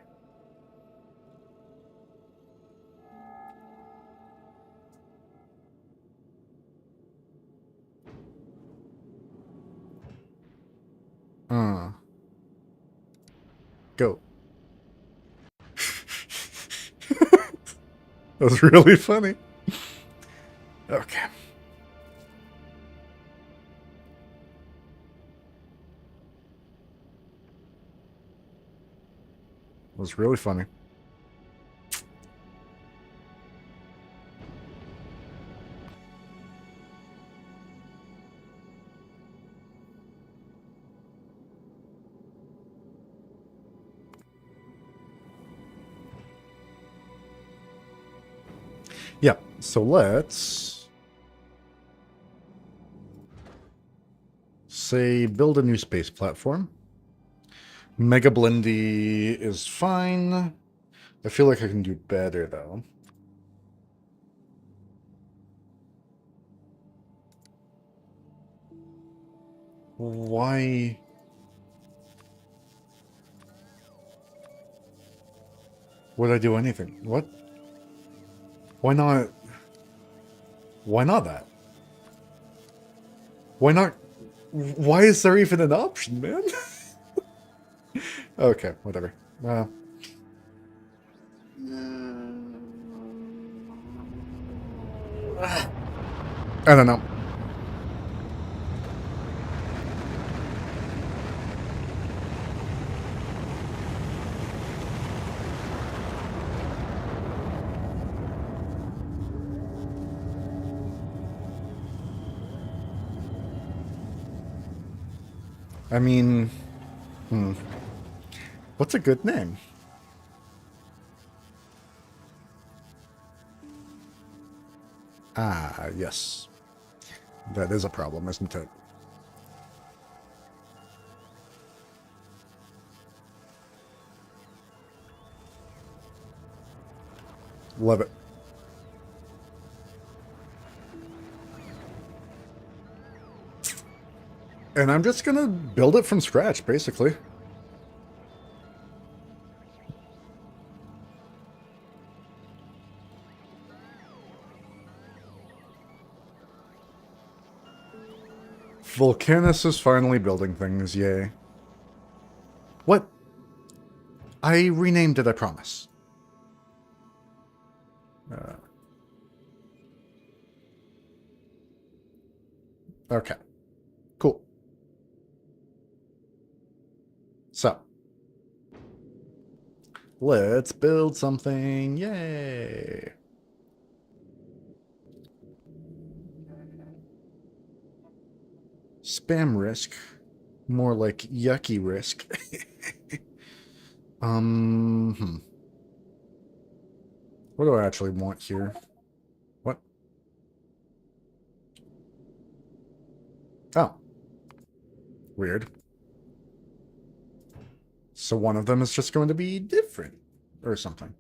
Go. That was really funny. Okay. It was really funny. Yeah, so let's say build a new space platform. Mega Blendy is fine. I feel like I can do better though. Why? Would I do anything? What? Why not? Why not that? Why not? Why is there even an option, man? Okay, whatever. I don't know. I mean, what's a good name? Ah, yes. That is a problem, isn't it? Love it. And I'm just gonna build it from scratch, basically. Volcanus is finally building things, yay. What? I renamed it, I promise. Okay. Cool. So. Let's build something. Yay. Spam risk. More like yucky risk. What do I actually want here? What? Oh. Weird. So one of them is just going to be different. Or something.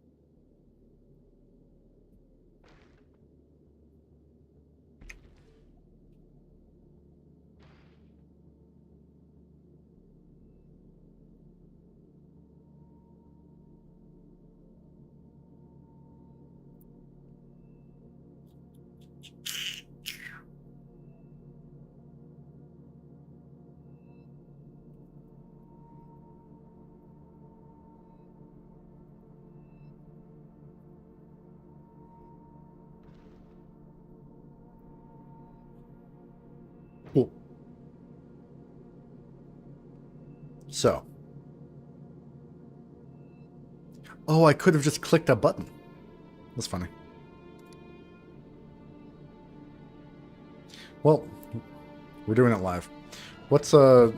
Cool. So. Oh, I could have just clicked a button. That's funny. Well, we're doing it live. What's, That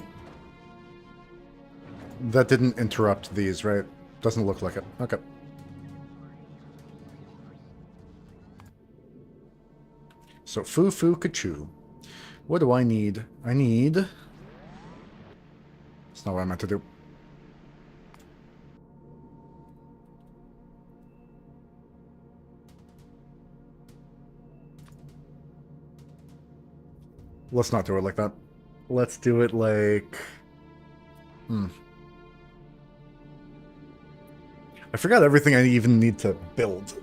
didn't interrupt these, right? Doesn't look like it. Okay. So, foo kachu. What do I need? I need... That's not what I meant to do. Let's not do it like that. Let's do it like... I forgot everything I even need to build.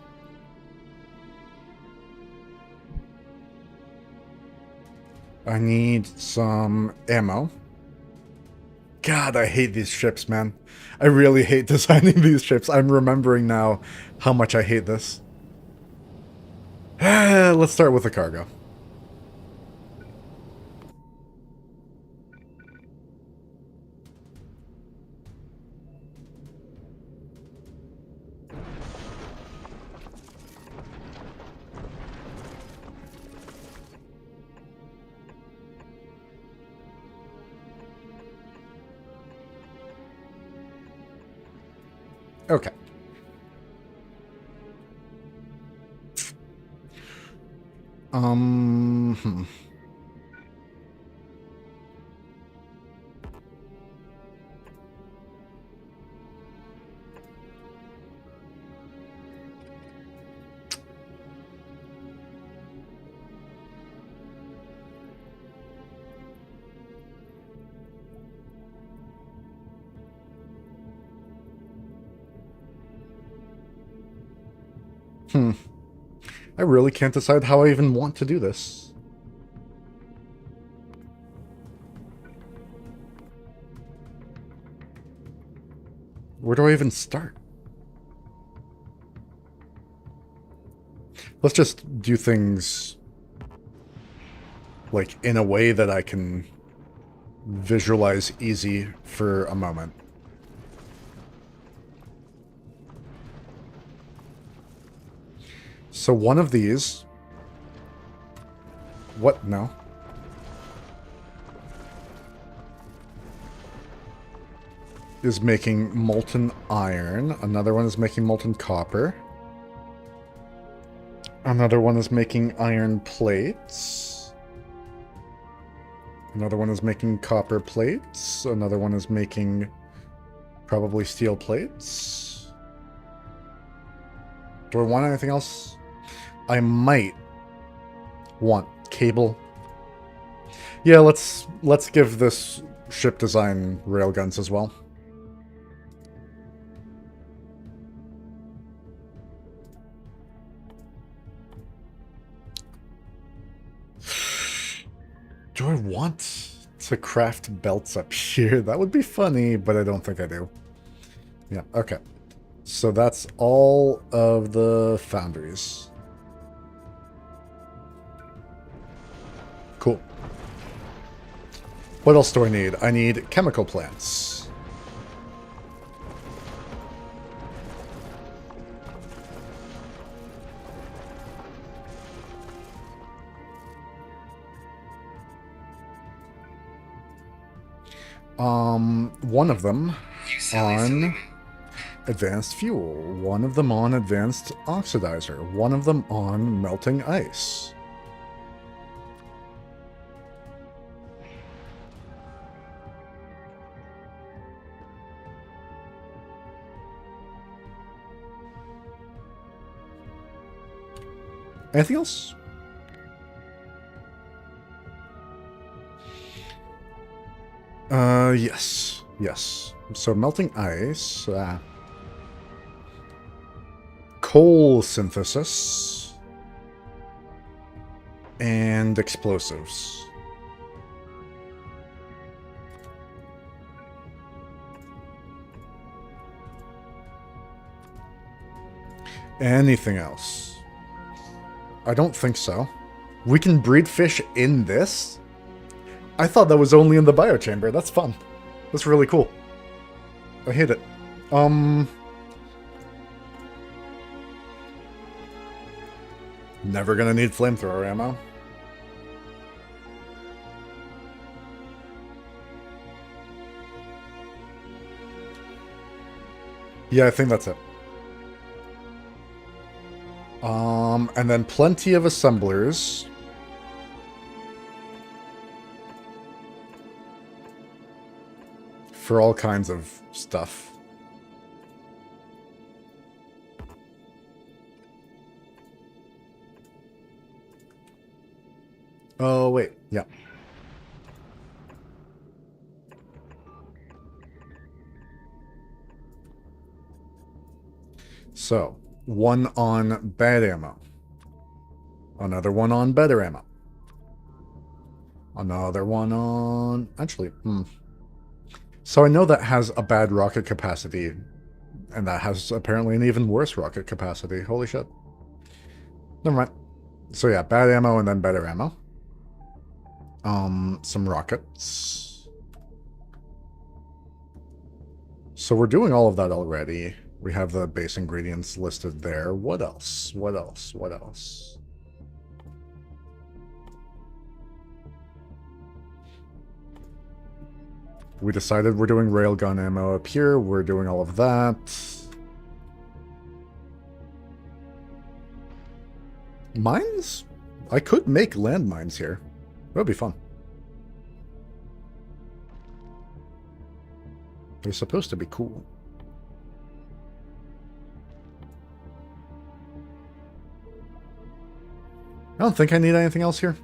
I need some ammo. God, I hate these ships, man. I really hate designing these ships. I'm remembering now how much I hate this. Let's start with the cargo. Okay. Hmm. I really can't decide how I even want to do this. Where do I even start? Let's just do things like in a way that I can visualize easy for a moment. So one of these... What? No. Is making molten iron. Another one is making molten copper. Another one is making iron plates. Another one is making copper plates. Another one is making probably steel plates. Do I want anything else? I might want cable. Yeah, let's give this ship design railguns as well. Do I want to craft belts up here? That would be funny, but I don't think I do. Yeah, okay. So that's all of the foundries. Cool. What else do I need? I need chemical plants. One of them on advanced fuel, one of them on advanced oxidizer, one of them on melting ice. Anything else? Yes. Yes. So melting ice, coal synthesis, and explosives. Anything else? I don't think so. We can breed fish in this? I thought that was only in the biochamber. That's fun. That's really cool. I hate it. Never gonna need flamethrower ammo. Yeah, I think that's it. And then plenty of assemblers. For all kinds of stuff. Oh, wait. Yeah. So, one on bad ammo. Another one on better ammo. Another one on... Actually, So I know that has a bad rocket capacity, and that has apparently an even worse rocket capacity. Holy shit. Never mind. So yeah, bad ammo and then better ammo. Some rockets. So we're doing all of that already. We have the base ingredients listed there. What else? What else? What else? We decided we're doing railgun ammo up here. We're doing all of that. Mines? I could make landmines here. That would be fun. They're supposed to be cool. I don't think I need anything else here.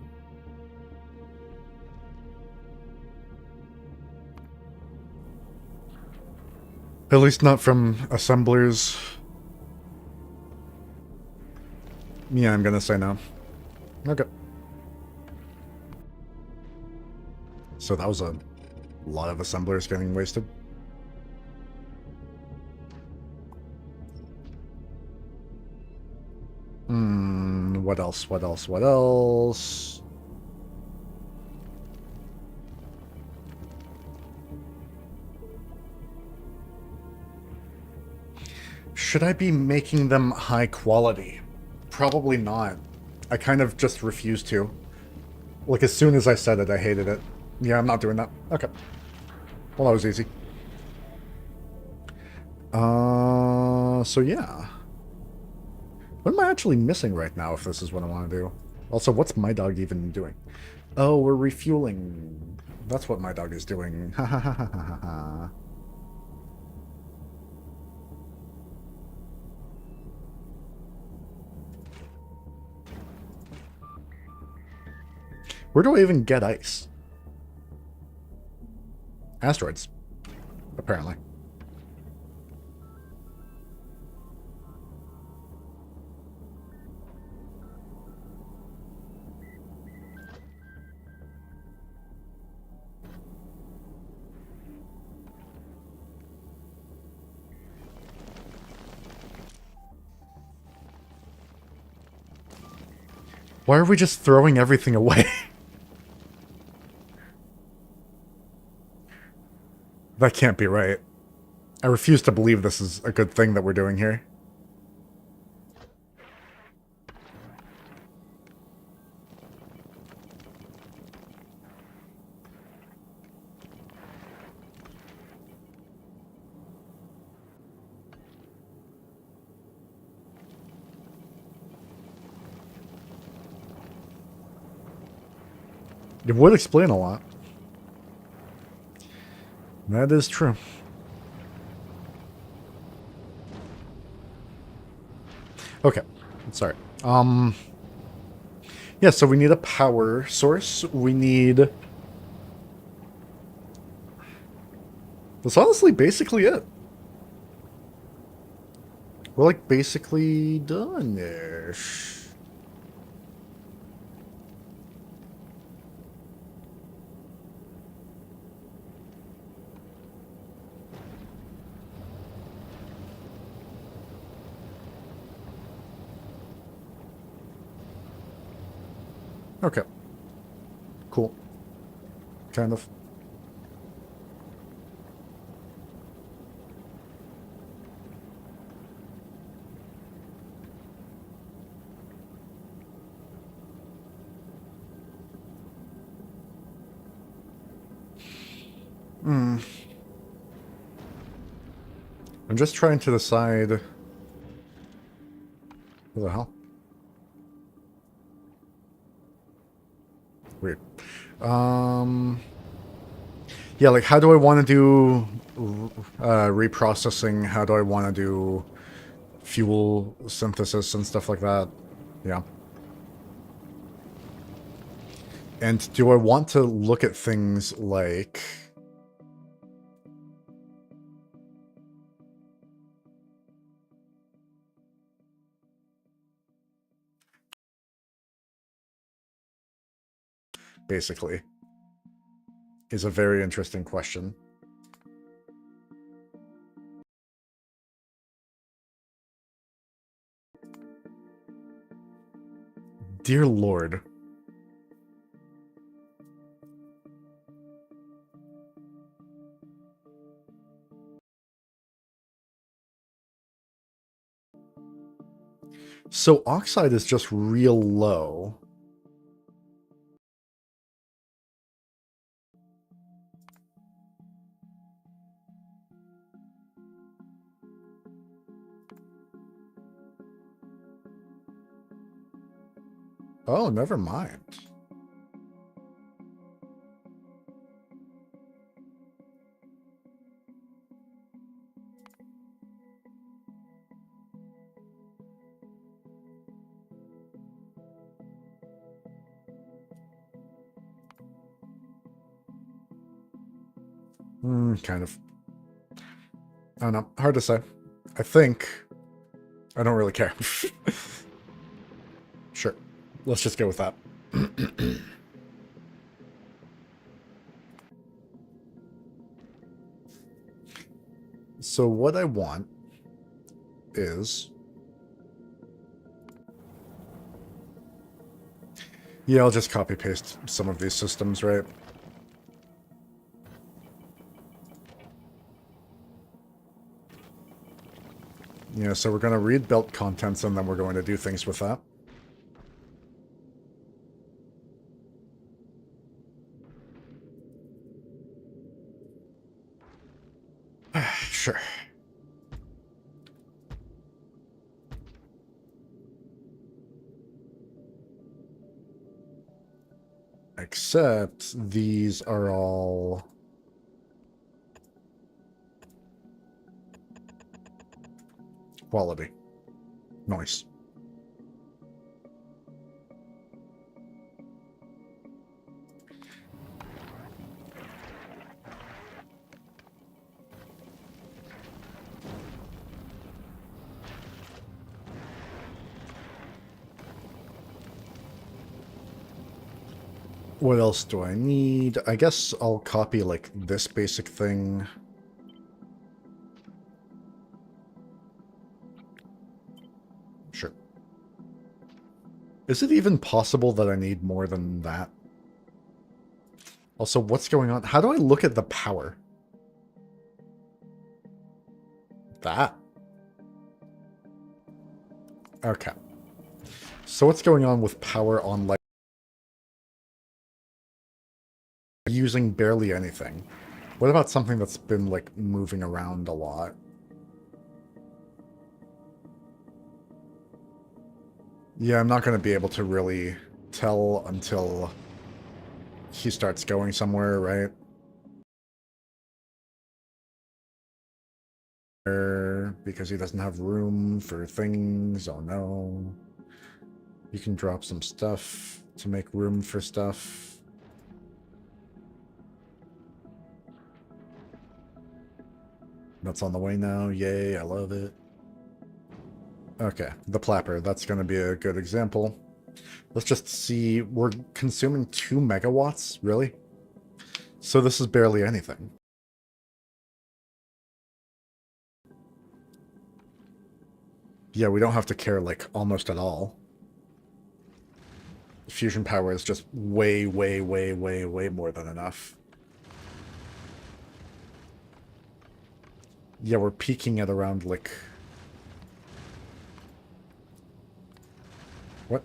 At least not from assemblers. Yeah, I'm gonna say no. Okay. So that was a lot of assemblers getting wasted. What else? What else? What else? Should I be making them high quality? Probably not. I kind of just refuse to. Like, as soon as I said it, I hated it. Yeah, I'm not doing that. Okay. Well, that was easy. So yeah. What am I actually missing right now if this is what I want to do? Also, what's my dog even doing? Oh, we're refueling. That's what my dog is doing. Ha ha ha ha ha ha. Where do I even get ice? Asteroids. Apparently. Why are we just throwing everything away? That can't be right. I refuse to believe this is a good thing that we're doing here. It would explain a lot. That is true. Okay, sorry. Yeah, so we need a power source. We need... That's honestly basically it. We're like basically done-ish. Okay. Cool. Kind of. I'm just trying to decide... What the hell? Weird. Yeah, like, how do I want to do reprocessing? How do I want to do fuel synthesis and stuff like that? Yeah. And do I want to look at things like... basically, is a very interesting question. Dear Lord. So oxide is just real low. Oh, never mind. Kind of. I don't know. Hard to say. I think. I don't really care. Sure. Let's just go with that. So what I want is... Yeah, I'll just copy-paste some of these systems, right? Yeah, so we're going to read built contents, and then we're going to do things with that. Sure. Except these are all... quality. Nice. What else do I need? I guess I'll copy, like, this basic thing. Sure. Is it even possible that I need more than that? Also, what's going on? How do I look at the power? That. Okay. So what's going on with power on, like, using barely anything? What about something that's been, like, moving around a lot? Yeah, I'm not going to be able to really tell until he starts going somewhere, right? Because he doesn't have room for things. Oh no. You can drop some stuff to make room for stuff. That's on the way now. Yay, I love it. Okay, the plapper. That's going to be a good example. Let's just see. We're consuming 2 megawatts? Really? So this is barely anything. Yeah, we don't have to care, like, almost at all. Fusion power is just way, way, way, way, way more than enough. Yeah, we're peaking at around, like... What?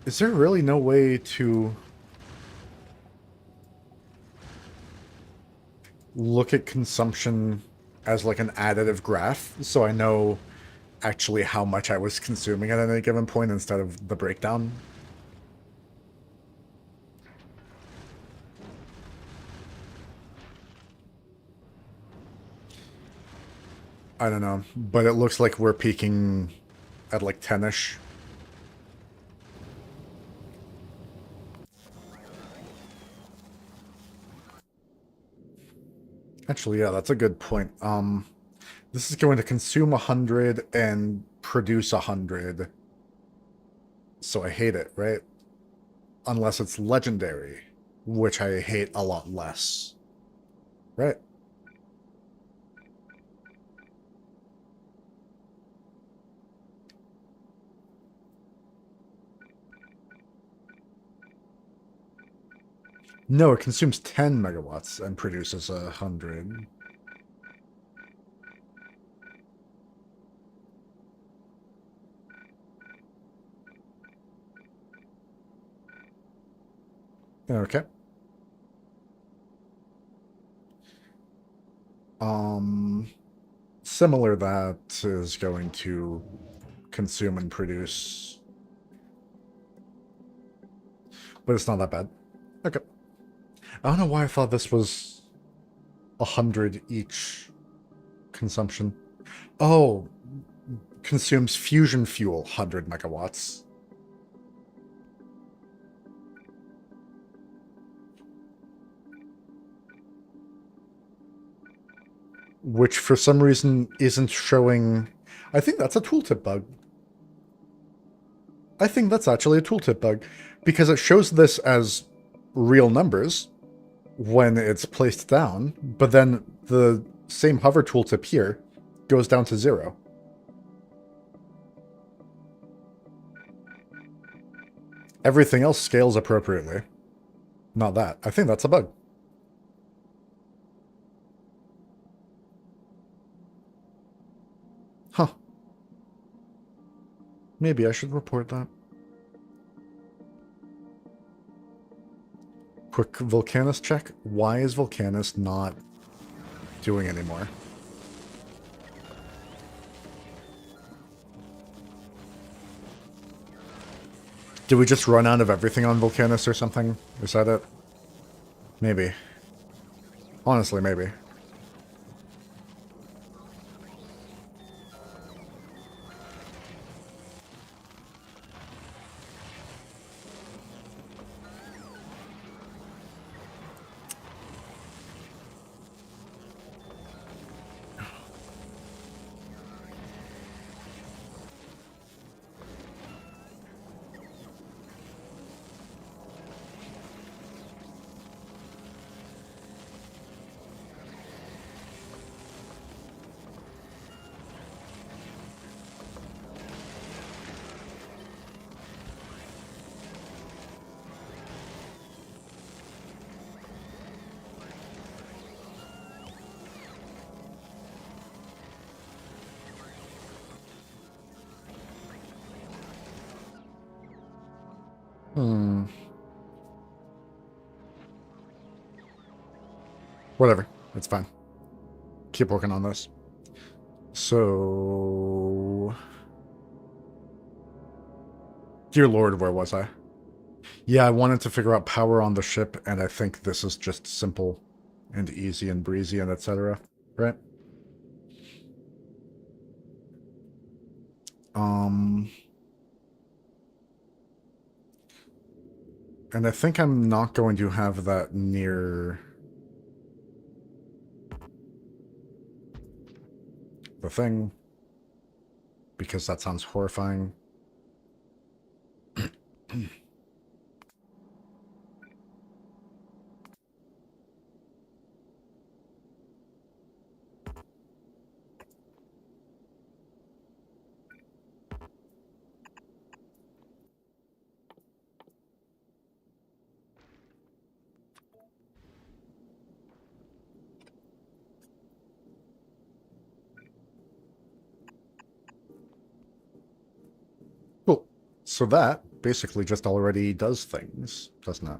Is there really no way to... look at consumption as, like, an additive graph, so I know actually how much I was consuming at any given point instead of the breakdown? I don't know, but it looks like we're peaking at like 10-ish. Actually, yeah, that's a good point. This is going to consume 100 and produce 100. So I hate it, right? Unless it's legendary, which I hate a lot less. Right? No, it consumes 10 megawatts and produces 100. Okay. Similar that is going to consume and produce, but it's not that bad. Okay. I don't know why I thought this was 100 each consumption. Oh, consumes fusion fuel, 100 megawatts. Which for some reason isn't showing. I think that's a tooltip bug. I think that's actually a tooltip bug because it shows this as real numbers when it's placed down, but then the same hover tooltip here goes down to 0. Everything else scales appropriately. Not that. I think that's a bug. Huh. Maybe I should report that. Quick Volcanus check. Why is Volcanus not doing anymore? Did we just run out of everything on Volcanus or something? Is that it? Maybe. Honestly, maybe. Whatever. It's fine. Keep working on this. So... Dear Lord, where was I? Yeah, I wanted to figure out power on the ship, and I think this is just simple and easy and breezy and etc. Right? And I think I'm not going to have that near the thing, because that sounds horrifying. Cool. So that basically just already does things, doesn't it?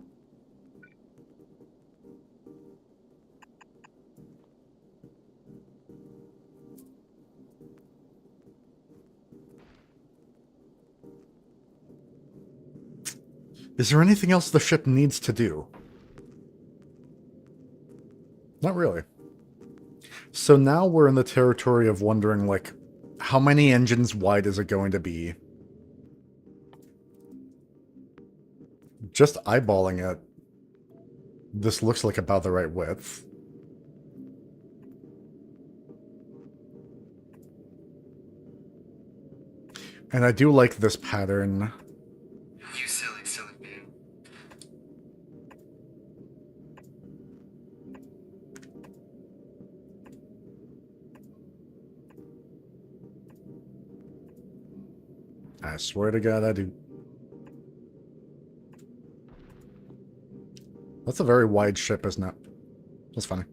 Is there anything else the ship needs to do? Not really. So now we're in the territory of wondering, like, how many engines wide is it going to be? Just eyeballing it, this looks like about the right width. And I do like this pattern. You silly, silly man. I swear to God, I do. That's a very wide ship, isn't it? That's funny.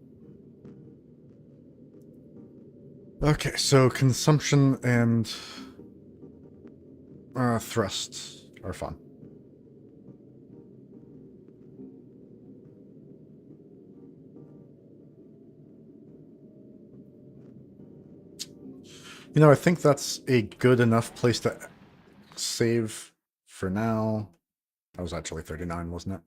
Okay, so consumption and thrust are fun. You know, I think that's a good enough place to save for now. That was actually 39, wasn't it?